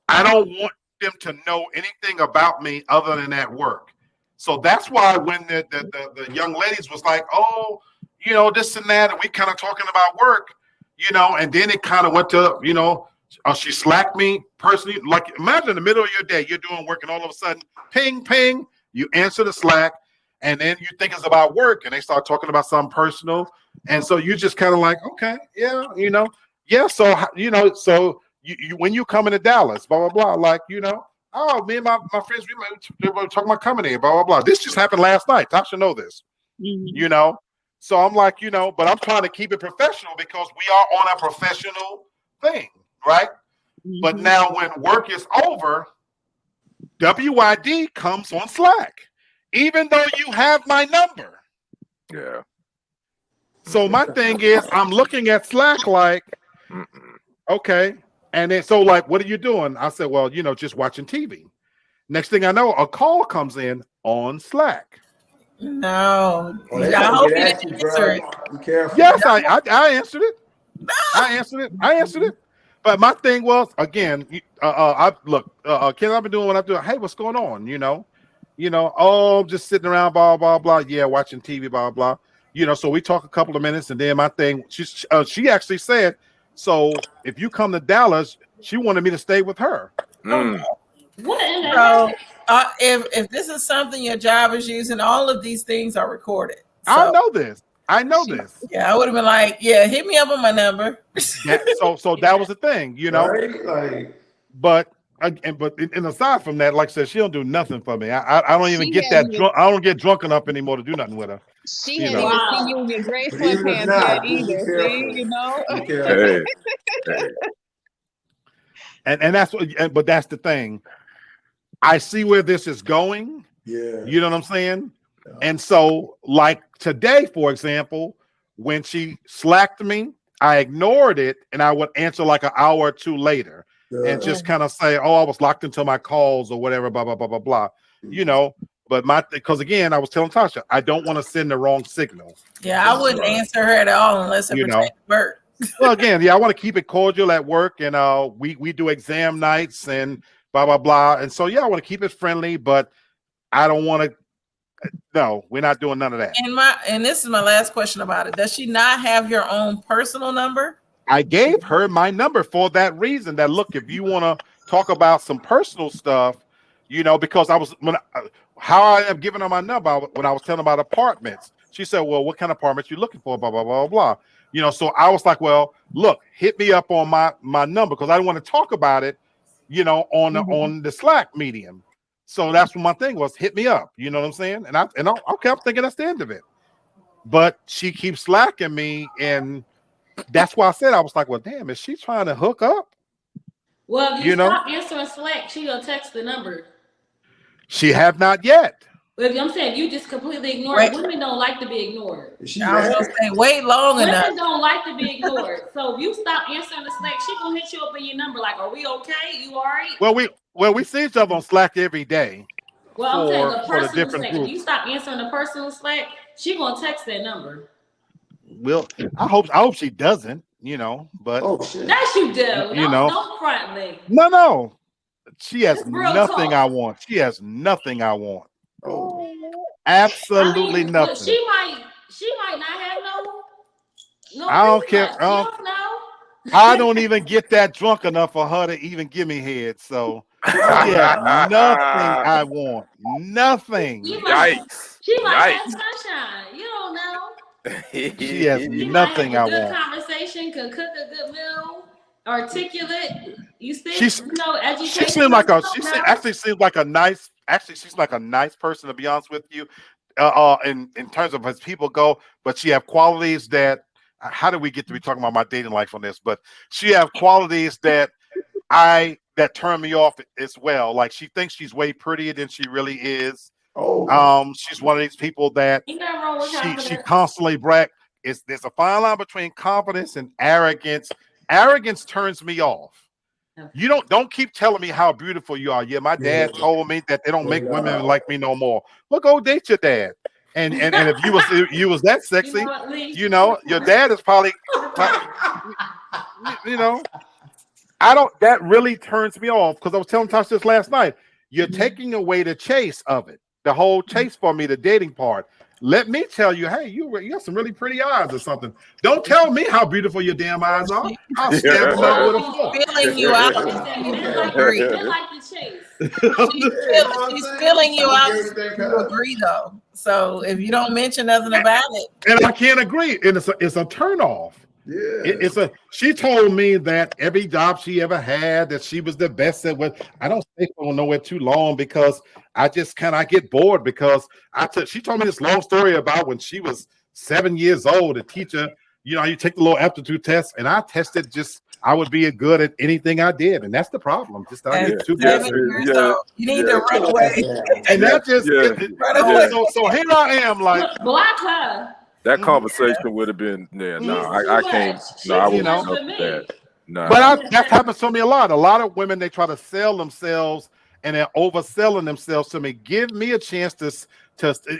I don't want them to know anything about me other than that work. So that's why when the young ladies was like, "Oh, this and that," and we kind of talking about work, and then it kind of went to, she slacked me personally. Like, imagine in the middle of your day, you're doing work, and all of a sudden, ping, ping, you answer the Slack, and then you think it's about work, and they start talking about something personal, and so you just kind of like, okay, yeah, yeah. So so you when you come into Dallas, blah blah blah, like oh, me and my friends, we were talking about coming here, blah blah blah. This just happened last night. Tasha know this, So I'm like, but I'm trying to keep it professional because we are on a professional thing. Right. But now when work is over, WID comes on Slack, even though you have my number. Yeah. So my thing is, I'm looking at Slack like, okay. And then, so like, what are you doing? I said, well, just watching TV. Next thing I know, a call comes in on Slack. No. I hope you didn't answer it. Be careful. Yes, I answered it. I answered it. But my thing was, again, Ken, I've been doing what I'm doing. Hey, what's going on? Oh, just sitting around, blah, blah, blah. Yeah, watching TV, blah, blah. So we talk a couple of minutes, and then my thing, she actually said, so if you come to Dallas, she wanted me to stay with her. So if this is something your job is using, all of these things are recorded. So. I know this. Yeah, I would have been like, yeah, hit me up on my number. So that was the thing, Right? But aside from that, like I said, she don't do nothing for me. I don't even get that drunk. I don't get drunk enough anymore to do nothing with her. She didn't even see you in your gray sweatpants yet either. Hey. And that's but that's the thing. I see where this is going. Yeah. You know what I'm saying? And so, like today, for example, when she slacked me, I ignored it, and I would answer like an hour or two later, and just kind of say, "Oh, I was locked into my calls or whatever." Blah blah blah blah blah. But because again, I was telling Tasha, I don't want to send the wrong signal. Yeah, I wouldn't answer her at all unless it pertains to work. Well, again, yeah, I want to keep it cordial at work, and we do exam nights and blah blah blah, and so yeah, I want to keep it friendly, but I don't want to. No, we're not doing none of that. And this is my last question about it. Does she not have your own personal number? I gave her my number for that reason. That look, if you want to talk about some personal stuff, because how I am giving her my number when I was telling about apartments. She said, "Well, what kind of apartments you looking for?" Blah blah blah blah blah. So I was like, "Well, look, hit me up on my number because I didn't want to talk about it, on the Slack medium." So that's what my thing was. Hit me up. You know what I'm saying? And I kept thinking that's the end of it. But she keeps slacking me, and that's why I said I was like, well, damn, is she trying to hook up? Well, if you stop answering Slack, she gonna text the number. She have not yet. But I'm saying you just completely ignore it. Women don't like to be ignored. I was gonna say wait long enough. Women don't like to be ignored. So if you stop answering the Slack, she gonna hit you up in your number like, "Are we okay? You all right?" Well, we see each other on Slack every day. Well, I'm saying the personal Slack. If you stop answering the personal Slack, she gonna text that number. Well, I hope she doesn't, but Oh shit. That you do. You know. Don't front me. no. She has It's real nothing talk. I want. She has nothing I want. Oh. Absolutely I mean, nothing. she might not have no I don't reason, care. but you don't know. I don't even get that drunk enough for her to even give me head. So she has nothing I want. Nothing. You might, Yikes. she might have Yikes. sunshine. You don't know. She has You nothing might I have a good want. conversation, could cook a good meal, articulate. You still, She's- education. She seems like actually seems like a nice. Actually, she's like a nice person, to be honest with you. In terms of as people go, but she have qualities that. How do we get to be talking about my dating life on this? But she have qualities that turn me off as well. Like she thinks she's way prettier than she really is. Oh. She's one of these people that Ain't nothing wrong with she confidence. constantly brag. There's a fine line between confidence and arrogance. Arrogance turns me off. Okay. You don't keep telling me how beautiful you are. Yeah, my dad told me that they don't make women like me no more. Well, go date your dad. And if you was that sexy, You know what, Lee? your dad is probably I don't. That really turns me off because I was telling Tasha this last night. You're taking away the chase of it, the whole chase for me, the dating part. Let me tell you, hey, you got some really pretty eyes or something. Don't tell me how beautiful your damn eyes are. I'll stab them out with a fork. Feeling you out. Men like the chase. She's feeling you out. You agree though. So if you don't mention nothing about it, And I can't agree. And it's a turn off. Yeah. She told me that every job she ever had, that she was the best at what. I don't stay for nowhere too long because I just cannot get bored because she told me this long story about when she was 7 years old, a teacher, you take the little aptitude test and I tested I would be good at anything I did. And that's the problem. Just that I get too good. 7 years old, you need to run away. And that just, so here I am like. Block her. That conversation would have been I can't. No, I wouldn't know that. No. But that happens to me a lot. A lot of women, they try to sell themselves and they're overselling themselves to me. Give me a chance to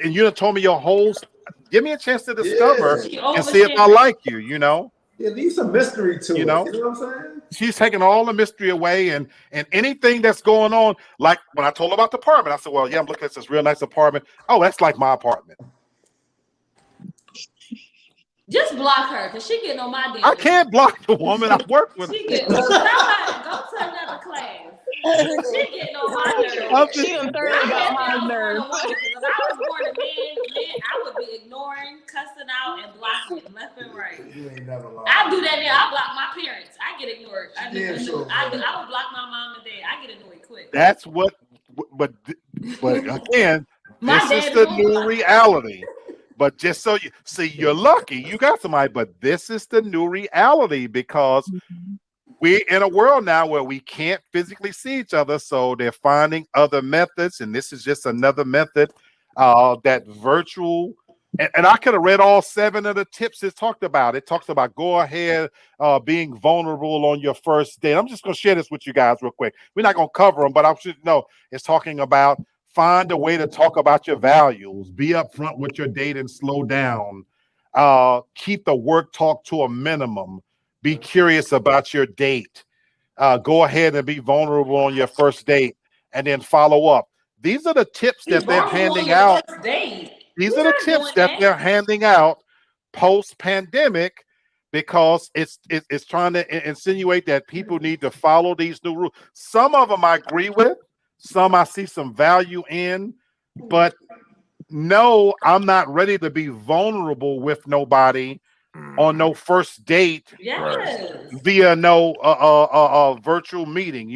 and you done told me your holes. Give me a chance to discover and see if I like you, Yeah, leave some mystery to it. You know what I'm saying? She's taking all the mystery away and anything that's going on. Like when I told her about the apartment, I said, well, yeah, I'm looking at this real nice apartment. Oh, that's like my apartment. Just block her because she getting on my damn. I can't block the woman I work with. She getting go to another class. She getting on my nerves. She done thoroughly got my nerves. If I was born a man, I would be ignoring, cussing out, and blocking left and right. You ain't never lied. I do that now. I block my parents. I get ignored. I would block my mom and dad. I get annoyed quick. That's what. But again, My this is dad the won't new block. reality. But just so you see, you're lucky you got somebody, but this is the new reality because we're in a world now where we can't physically see each other. So they're finding other methods. And this is just another method that virtual. And I could have read all 7 of the tips it talked about. It talks about go ahead, being vulnerable on your first date. I'm just going to share this with you guys real quick. We're not going to cover them, but I should know it's talking about find a way to talk about your values, be upfront with your date and slow down, keep the work talk to a minimum, be curious about your date, go ahead and be vulnerable on your first date, and then follow up. These are the tips that they're handing out. These are the tips that they're handing out post-pandemic because it's trying to insinuate that people need to follow these new rules. Some of them I agree with. Some I see some value in, but no, I'm not ready to be vulnerable with nobody on no first date via no virtual meeting.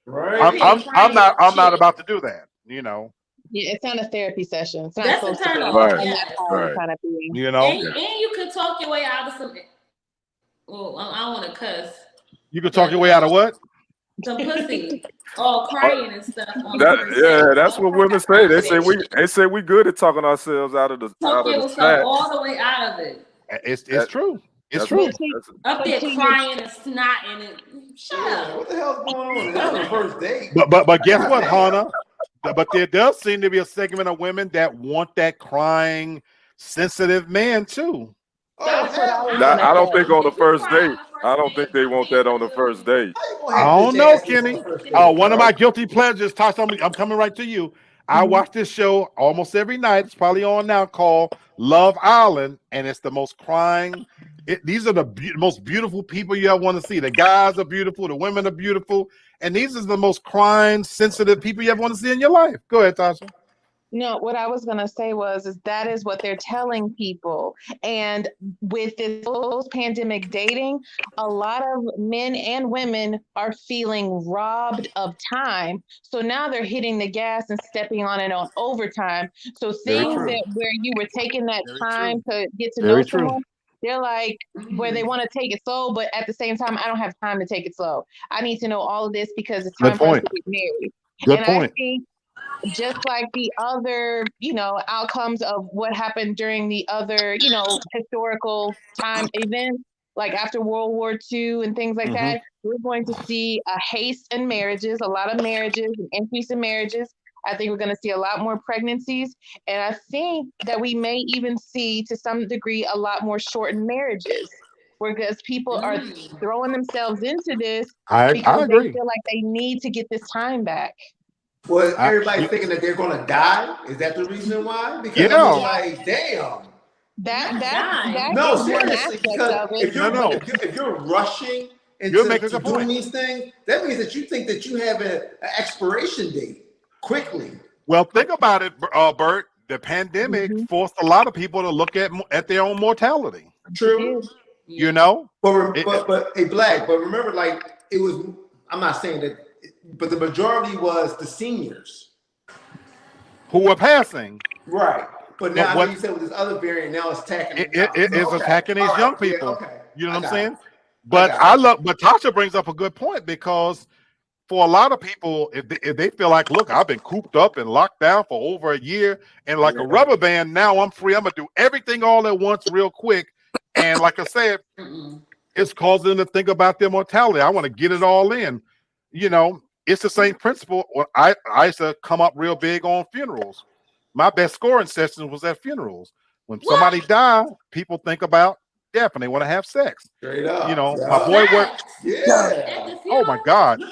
Right. I'm not about to do that. Yeah, it's not a therapy session. It's not That's supposed a turn to be. off. Kind of thing. And you could talk your way out of some. Well, I don't want to cuss. You can talk your way out of what? Some pussy, all crying and stuff. That's what women say. They say we good at talking ourselves out of the all the way out of it. It's true. It's true. Up there crying and snotting and shut up. What the hell's going on? That's the first date. But guess what, Hannah? But there does seem to be a segment of women that want that crying, sensitive man too. That's what I was Now, gonna I don't say. think on the Did you first cry on date. the first I don't date? think they want that on the first date. I don't know, Kenny. One of my guilty pleasures, Tosh, I'm coming right to you. I watch this show almost every night. It's probably on now, called Love Island, and it's the most crying. These are the most beautiful people you ever want to see. The guys are beautiful, the women are beautiful, and these are the most crying, sensitive people you ever want to see in your life. Go ahead, Tasha. No, what I was gonna say is that is what they're telling people. And with this post-pandemic dating, a lot of men and women are feeling robbed of time. So now they're hitting the gas and stepping on it on overtime. So Very things true. that where you were taking that Very time true. to get to Very know true. someone, they're like where they want to take it slow, but at the same time, I don't have time to take it slow. I need to know all of this because it's Good time for us point. to get married. Good And point. I think just like the other, outcomes of what happened during the other, historical time events, like after World War II and things like that, we're going to see a haste in marriages, a lot of marriages, an increase in marriages. I think we're going to see a lot more pregnancies. And I think that we may even see, to some degree, a lot more shortened marriages because people are throwing themselves into this because they agree. feel like they need to get this time back. Well, everybody's thinking that they're going to die. Is that the reason why? Because I mean, like, damn. That No, is one seriously, aspect because of it. if you're rushing You're into making a good doing point. these things, that means that you think that you have an expiration date quickly. Well, think about it, Bert. The pandemic forced a lot of people to look at their own mortality. True. You know, but hey, Black. But remember, like it was. I'm not saying that, but the majority was the seniors who were passing. Right. But now But I know you said with this other variant, now it's attacking. It is attacking these young people. Okay. You know what I'm saying? It. But but Tasha brings up a good point because for a lot of people, if they feel like, look, I've been cooped up and locked down for over a year, and like a rubber band, now I'm free. I'm gonna do everything all at once, real quick. And like I said, it's causing them to think about their mortality. I want to get it all in. You know, it's the same principle. I used to come up real big on funerals. My best scoring session was at funerals. When somebody died, people think about death and they want to have sex. Straight up. You know, my boy worked. Yeah. Oh my God.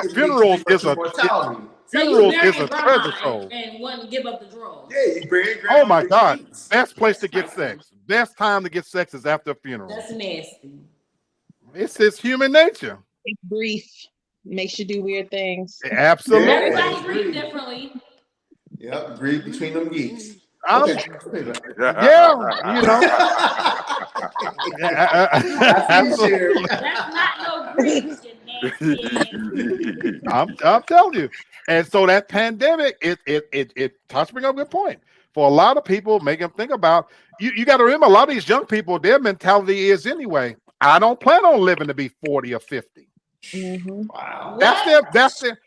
Funerals is a treasure trove. And wouldn't give up the drone. Yeah, you bring. Oh my God. Best place to get sex. Best time to get sex is after a funeral. That's nasty. It's human nature. It's grief. Makes you do weird things. Absolutely. Everybody grieve differently. Yep, grieve between them geeks. Yeah, you know. Absolutely. That's not no grief. I'm telling you. And so that pandemic, it touched me on a good point. For a lot of people, make them think about you got to remember a lot of these young people, their mentality is anyway, I don't plan on living to be 40 or 50. Wow. That's their that's their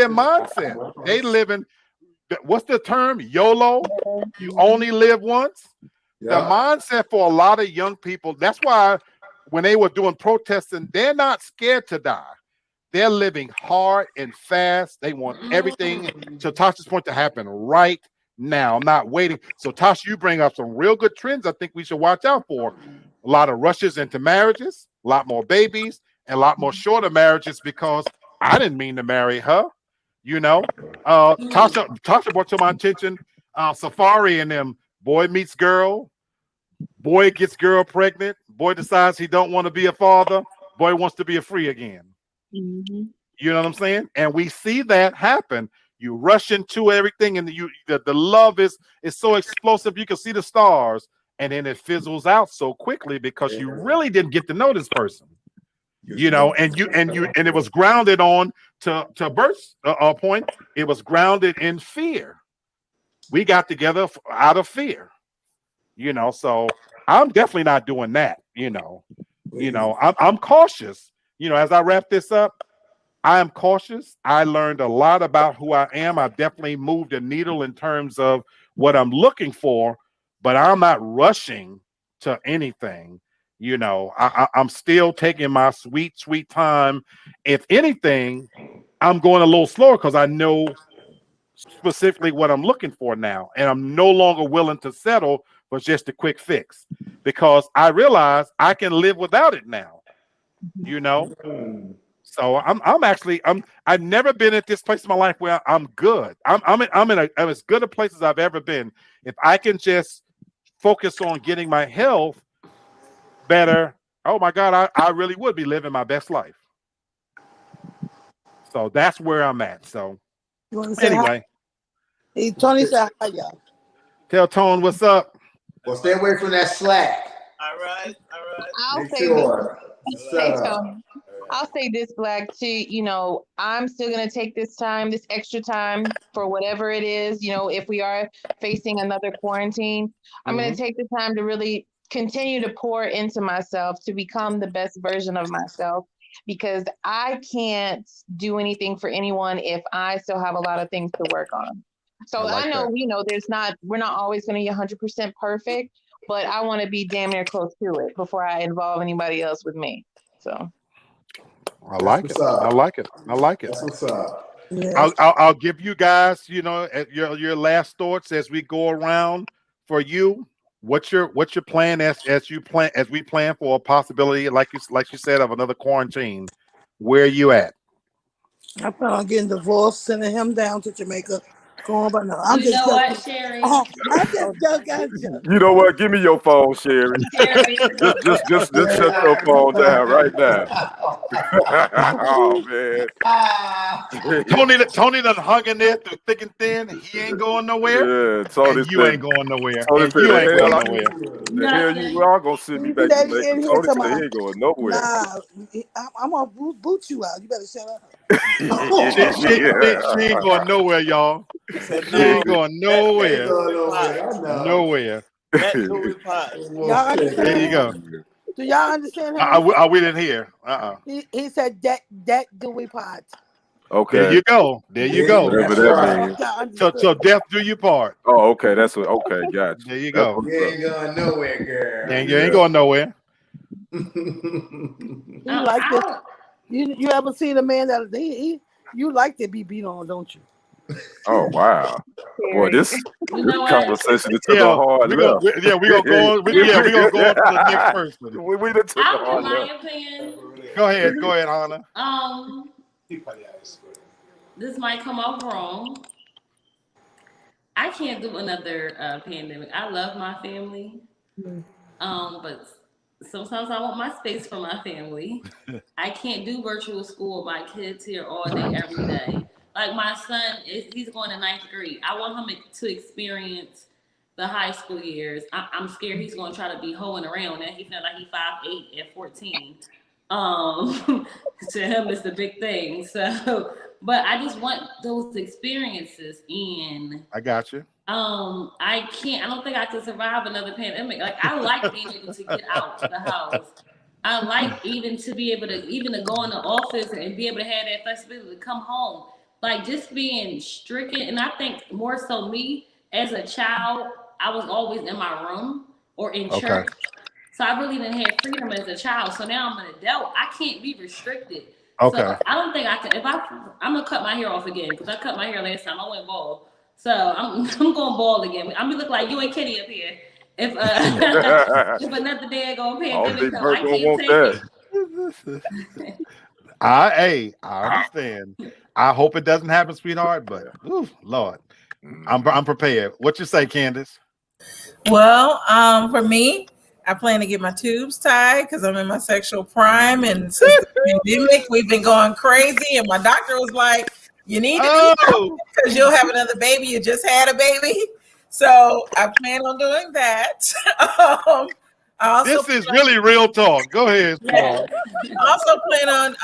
mindset. They live in what's the term? YOLO. You only live once. The mindset for a lot of young people, that's why when they were doing protesting, they're not scared to die. They're living hard and fast. They want everything, to Tasha's point, to happen right now. I'm not waiting. So, Tasha, you bring up some real good trends I think we should watch out for. A lot of rushes into marriages, a lot more babies, and a lot more shorter marriages because I didn't mean to marry her. You know, Tasha brought to my attention Safari and them. Boy meets girl, boy gets girl pregnant, boy decides he don't want to be a father, boy wants to be a free again. You know what I'm saying? And we see that happen. You rush into everything, and the love is so explosive. You can see the stars, and then it fizzles out so quickly because you really didn't get to know this person. You know, and it was grounded on to Bert's point. It was grounded in fear. We got together out of fear. You know, so I'm definitely not doing that. You know, I'm cautious. You know, as I wrap this up, I am cautious. I learned a lot about who I am. I definitely moved a needle in terms of what I'm looking for, but I'm not rushing to anything. You know, I'm still taking my sweet time. If anything, I'm going a little slower because I know specifically what I'm looking for now. And I'm no longer willing to settle for just a quick fix because I realize I can live without it now, you know? So I've never been at this place in my life where I'm good. I'm as good a place as I've ever been. If I can just focus on getting my health better, oh my God, I really would be living my best life. So that's where I'm at. So You want to say anyway, hi? Tony said hi, y'all. tell Tone what's up. Well, stay away from that slack. All right. I'll Make say sure. this. Shut Hey, up. Tony. I'll say this, Black, too. You know, I'm still going to take this time, this extra time for whatever it is. You know, if we are facing another quarantine, I'm going to take the time to really continue to pour into myself to become the best version of myself, because I can't do anything for anyone if I still have a lot of things to work on. So I know, you know, we're not always going to be 100% perfect, but I want to be damn near close to it before I involve anybody else with me. So. I like it. I like it. I like it. That's what's up. Yeah. I'll give you guys, you know, your last thoughts as we go around. For you, what's your plan as we plan for a possibility, like you said, of another quarantine? Where are you at? I plan on getting divorced, sending him down to Jamaica. Going, but no, I'm You just know joking. what, Sherry? I'm just joking. I'm joking. You know what? Give me your phone, Sherry. Sherry. Just shut your phone down right now. Oh man. Tony done hung in there through thick and thin. He ain't going nowhere. Yeah, Tony And you ain't going nowhere. Tony And said, you ain't "The hell going I- nowhere. The hell you are gonna send me back to Daddy Jamaica?" in here Tony said tomorrow. he ain't going nowhere. Nah, I'm gonna boot you out. You better shut up. She ain't going nowhere, y'all. She ain't going nowhere. Nowhere. That Dewey Pot. Y'all understand? There you go. Do y'all understand him? We didn't hear. He said that Dewey Pot. Okay. There you go. There you go. Whatever that means. Y'all understood. So death do you part. Oh, okay. That's what. Okay, gotcha. There you That's go. what's You up. ain't going nowhere, girl. And you ain't going nowhere. You like this? You ever seen a man that you like to be beat on, don't you? Oh wow, boy, this You know what? conversation took Yeah, a hard we left. gonna go on. We gonna go on to the next person. We done took a In hard my left. opinion, Go ahead, Hannah. this might come off wrong. I can't do another pandemic. I love my family, but sometimes I want my space for my family. I can't do virtual school. My kids here all day, every day. Like my son, he's going to 9th grade. I want him to experience the high school years. I'm scared he's going to try to be hoeing around, and he felt like he's 5'8" at 14. To him, it's the big thing. So, but I just want those experiences, and I got you. I don't think I can survive another pandemic. Like I like being able to get out the house. I like even to be able to go in the office and be able to have that flexibility to come home. Like just being stricken, and I think more so me as a child, I was always in my room or in church. Okay. So I really didn't have freedom as a child. So now I'm an adult. I can't be restricted. Okay. So I don't think I can. I'm gonna cut my hair off again because I cut my hair last time. I went bald. So I'm going bald again. I'm gonna look like you and Kitty up here. If if another day I go pandemic, I can't take it. I understand. I hope it doesn't happen, sweetheart. But Lord, I'm prepared. What you say, Candace? Well, for me, I plan to get my tubes tied because I'm in my sexual prime, and since the pandemic, we've been going crazy. And my doctor was like, "You need to do because you'll have another baby. You just had a baby." So I plan on doing that. This is really real talk. Go ahead. Yeah. I also plan on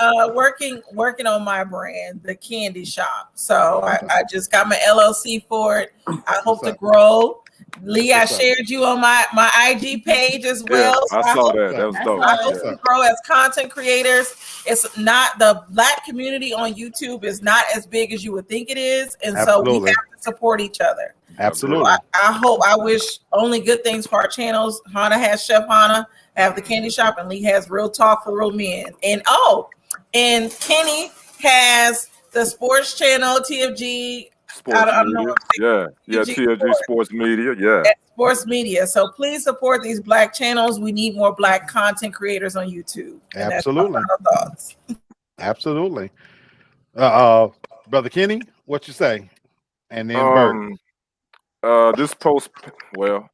working on my brand, the Candy Shop. So I just got my LLC for it. I hope to grow. Lee, I shared you on my IG page as well. Yeah, I saw that. That was dope. I hope to grow as content creators. It's not, the Black community on YouTube is not as big as you would think it is. And so we have to support each other. Absolutely. I wish only good things for our channels. Hannah has Chef Hannah, I have the Candy Shop, and Lee has Real Talk for Real Men. And Kenny has the sports channel, TFG Sports I don't know Media. what Yeah, TLG Sports Media. Yeah. at Sports Media. So please support these Black channels. We need more Black content creators on YouTube. And Absolutely. That's my thoughts. Absolutely. Brother Kenny, what you say? And then Bert. This post, well,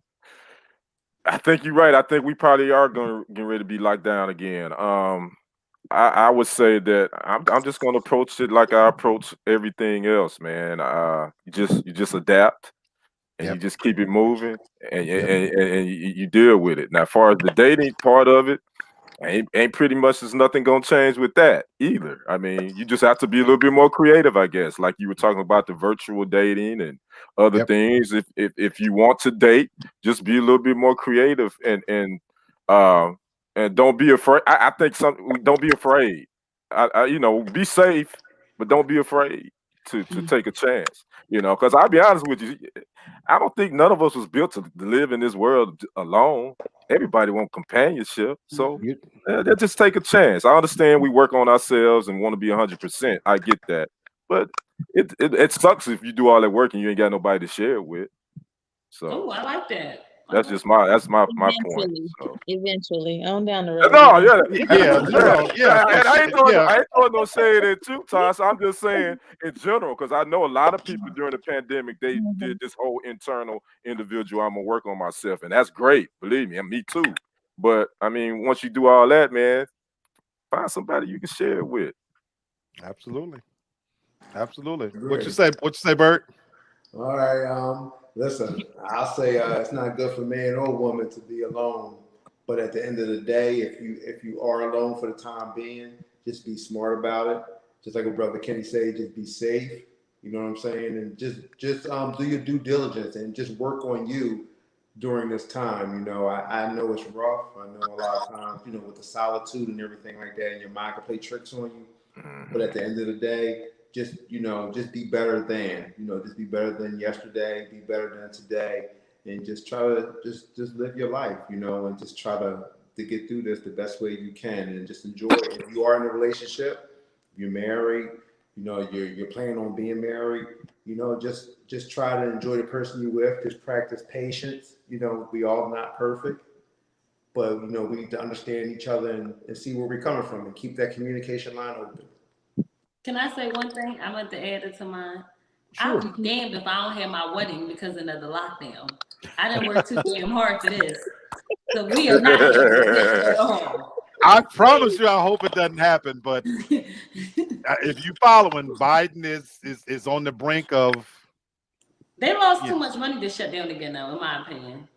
I think you're right. I think we probably are going to get ready to be locked down again. I would say that I'm just going to approach it like I approach everything else, man. You just adapt and you just keep it moving and you deal with it. Now, as far as the dating part of it, ain't pretty much there's nothing gonna change with that either. I mean, you just have to be a little bit more creative, I guess. Like you were talking about the virtual dating and other things. If you want to date, just be a little bit more creative and don't be afraid. I think don't be afraid. Be safe, but don't be afraid to take a chance. Because I'll be honest with you, I don't think none of us was built to live in this world alone. Everybody wants companionship, so just take a chance. I understand we work on ourselves and want to be 100%. I get that, but it sucks if you do all that work and you ain't got nobody to share it with. So I like that. That's just my point. So. Eventually, on down the road. No, yeah. I ain't throwing no shade at you, Tosh. I'm just saying in general, because I know a lot of people during the pandemic, they did this whole internal individual. I'm gonna work on myself, and that's great. Believe me, and me too. But I mean, once you do all that, man, find somebody you can share it with. Absolutely. What you say, Bert? All right. Listen, I'll say it's not good for man or woman to be alone. But at the end of the day, if you are alone for the time being, just be smart about it. Just like what Brother Kenny said, just be safe. You know what I'm saying? And just do your due diligence and just work on you during this time. I know it's rough. I know a lot of times, with the solitude and everything like that, and your mind can play tricks on you. But at the end of the day, just be better than, just be better than yesterday, be better than today, and just try to just live your life, and just try to get through this the best way you can, and just enjoy it. If you are in a relationship, you're married, you're planning on being married, just try to enjoy the person you're with. Just practice patience. We all not perfect, but we need to understand each other and see where we're coming from and keep that communication line open. Can I say one thing? I'm going to add it to mine. Sure. I'll be damned if I don't have my wedding because of the lockdown. I didn't work too damn hard for this. So we are not at home. I promise you, I hope it doesn't happen. But if you following, Biden is on the brink of. They lost too much money to shut down again, though, in my opinion.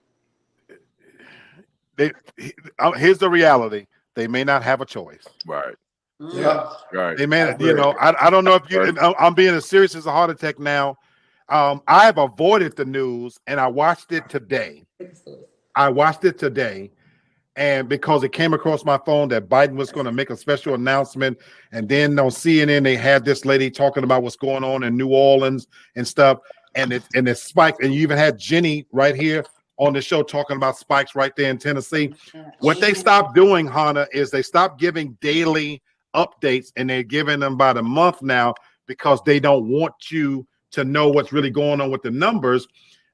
Here's the reality: they may not have a choice. Right. Yeah. Right. They may, I don't know if you. I'm being as serious as a heart attack now. I have avoided the news, and I watched it today. And because it came across my phone that Biden was going to make a special announcement, and then on CNN they had this lady talking about what's going on in New Orleans and stuff, and it spiked, and you even had Jenny right here on the show talking about spikes right there in Tennessee. What they stopped doing, Hannah, is they stopped giving daily updates, and they're giving them by the month now because they don't want you to know what's really going on with the numbers.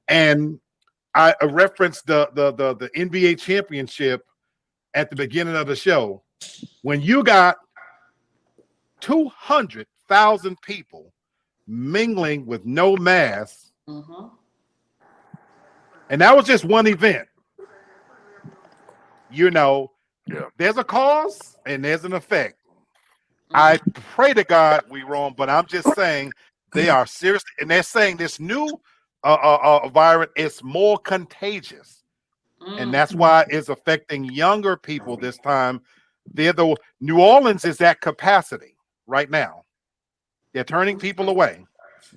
And I referenced the NBA championship at the beginning of the show. When you got 200,000 people mingling with no mask, and that was just one event. There's a cause and there's an effect. I pray to God we wrong, but I'm just saying they are serious, and they're saying this new virus is more contagious, and that's why it's affecting younger people this time. New Orleans is at capacity right now. They're turning people away,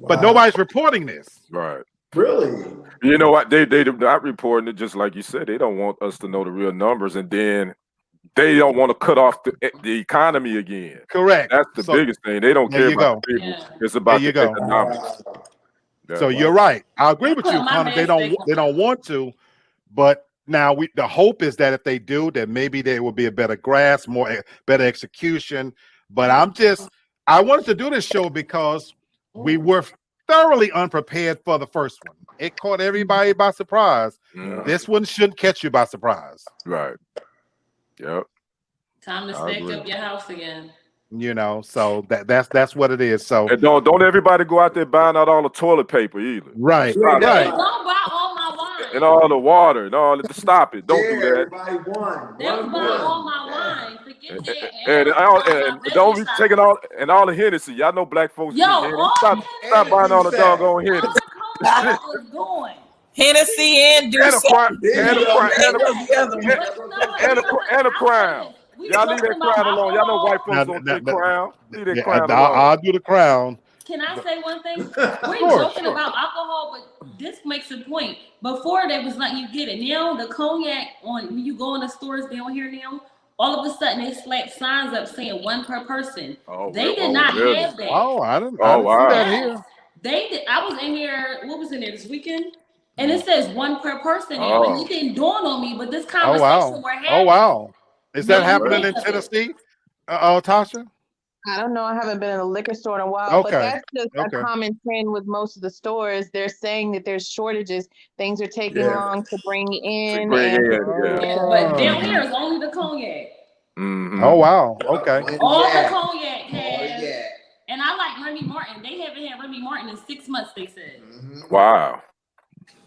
but nobody's reporting this. Right. Really? You know what? They're not reporting it, just like you said. They don't want us to know the real numbers, and then they don't want to cut off the economy again. Correct. That's the biggest thing. They don't care about the people. It's about the economics. So you're right. I agree with you, Connor. They don't want to, but now the hope is that if they do, that maybe there will be a better grasp, better execution. But I wanted to do this show because we were thoroughly unprepared for the first one. It caught everybody by surprise. This one shouldn't catch you by surprise. Right. Yep. Time to I stack agree. up your house again. You know, so that's what it is. So And don't everybody go out there buying out all the toilet paper either. right, Stop Hey, right. that. don't buy all my wine. And all the water and all that. Stop it. Don't do that. Everybody won. Don't buy all my wine. Forget that. And don't be taking all the Hennessy. Y'all know black folks. Yo, drink Hennessy. all Stop buying all the doggone all Hennessy. the coke was going. Hennessy and And a Douce. crime. And a crime. The other one. And a crown. Y'all leave that crown alone. Y'all know white folks don't drink crown. Leave that crown alone. I'll do the crown. Can I say one thing? We're Sure, joking sure. about alcohol, but this makes a point. Before they was letting you get it. Now the cognac when you go in the stores down here now, all of a sudden they slap signs up saying 1 per person. Oh, They did oh, not really? have that. Oh, I didn't Oh, wow. see that here. Yes. They did. I was in here. What was in there this weekend? And it says 1 per person. Oh. And it didn't dawn on me, but this Oh conversation wow. we're having. Oh wow. Is that No, happening in really? Tennessee? Tasha? I don't know. I haven't been in a liquor store in a while, but Okay, that's just okay. a common trend with most of the stores. They're saying that there's shortages. Things are taking Yeah. long to bring in. bring and in, people yeah. can't- But down here is only the cognac. Mhm. Oh wow. Okay. All Yeah. the cognac Oh, has. yeah. And I like Remy Martin. They haven't had Remy Martin in 6 months, they said. Mhm. Wow.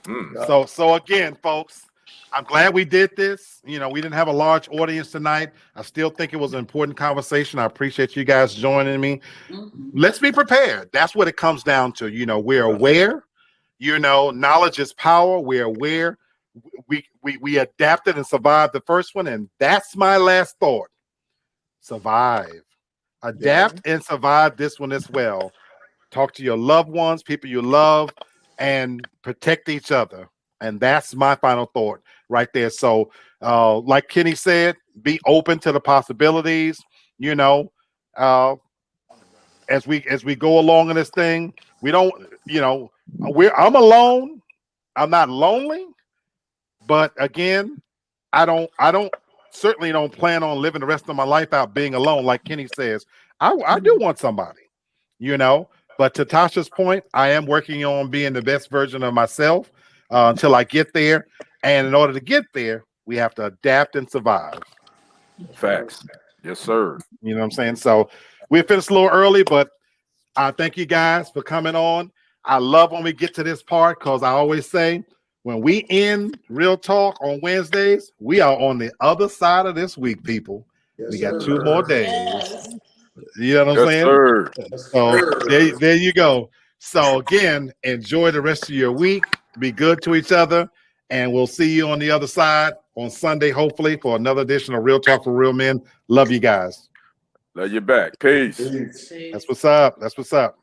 Mm. So again, folks, I'm glad we did this. You know, we didn't have a large audience tonight. I still think it was an important conversation. I appreciate you guys joining me. Mhm. Let's be prepared. That's what it comes down to. You know, we're aware. You know, knowledge is power. We're aware. We adapted and survived the first one, and that's my last thought. Survive, adapt, and survive this one as well. Talk to your loved ones, people you love, and protect each other. And that's my final thought right there. So, like Kenny said, be open to the possibilities. You know, as we go along in this thing, we don't. You know, I'm alone. I'm not lonely, but again, I certainly don't plan on living the rest of my life out being alone. Like Kenny says, I do want somebody. You know, but to Tasha's point, I am working on being the best version of myself. Until I get there. And in order to get there, we have to adapt and survive. Facts. Yes, sir. You know what I'm saying? So we finished a little early, but I thank you guys for coming on. I love when we get to this part because I always say when we end Real Talk on Wednesdays, we are on the other side of this week, people. Yes, We got sir. 2 more days. Yes. You know what I'm Yes, saying? sir. So there you go. So again, enjoy the rest of your week. Be good to each other, and we'll see you on the other side on Sunday, hopefully, for another edition of Real Talk for Real Men. Love you guys. Love you back. Peace. Peace. That's what's up. That's what's up.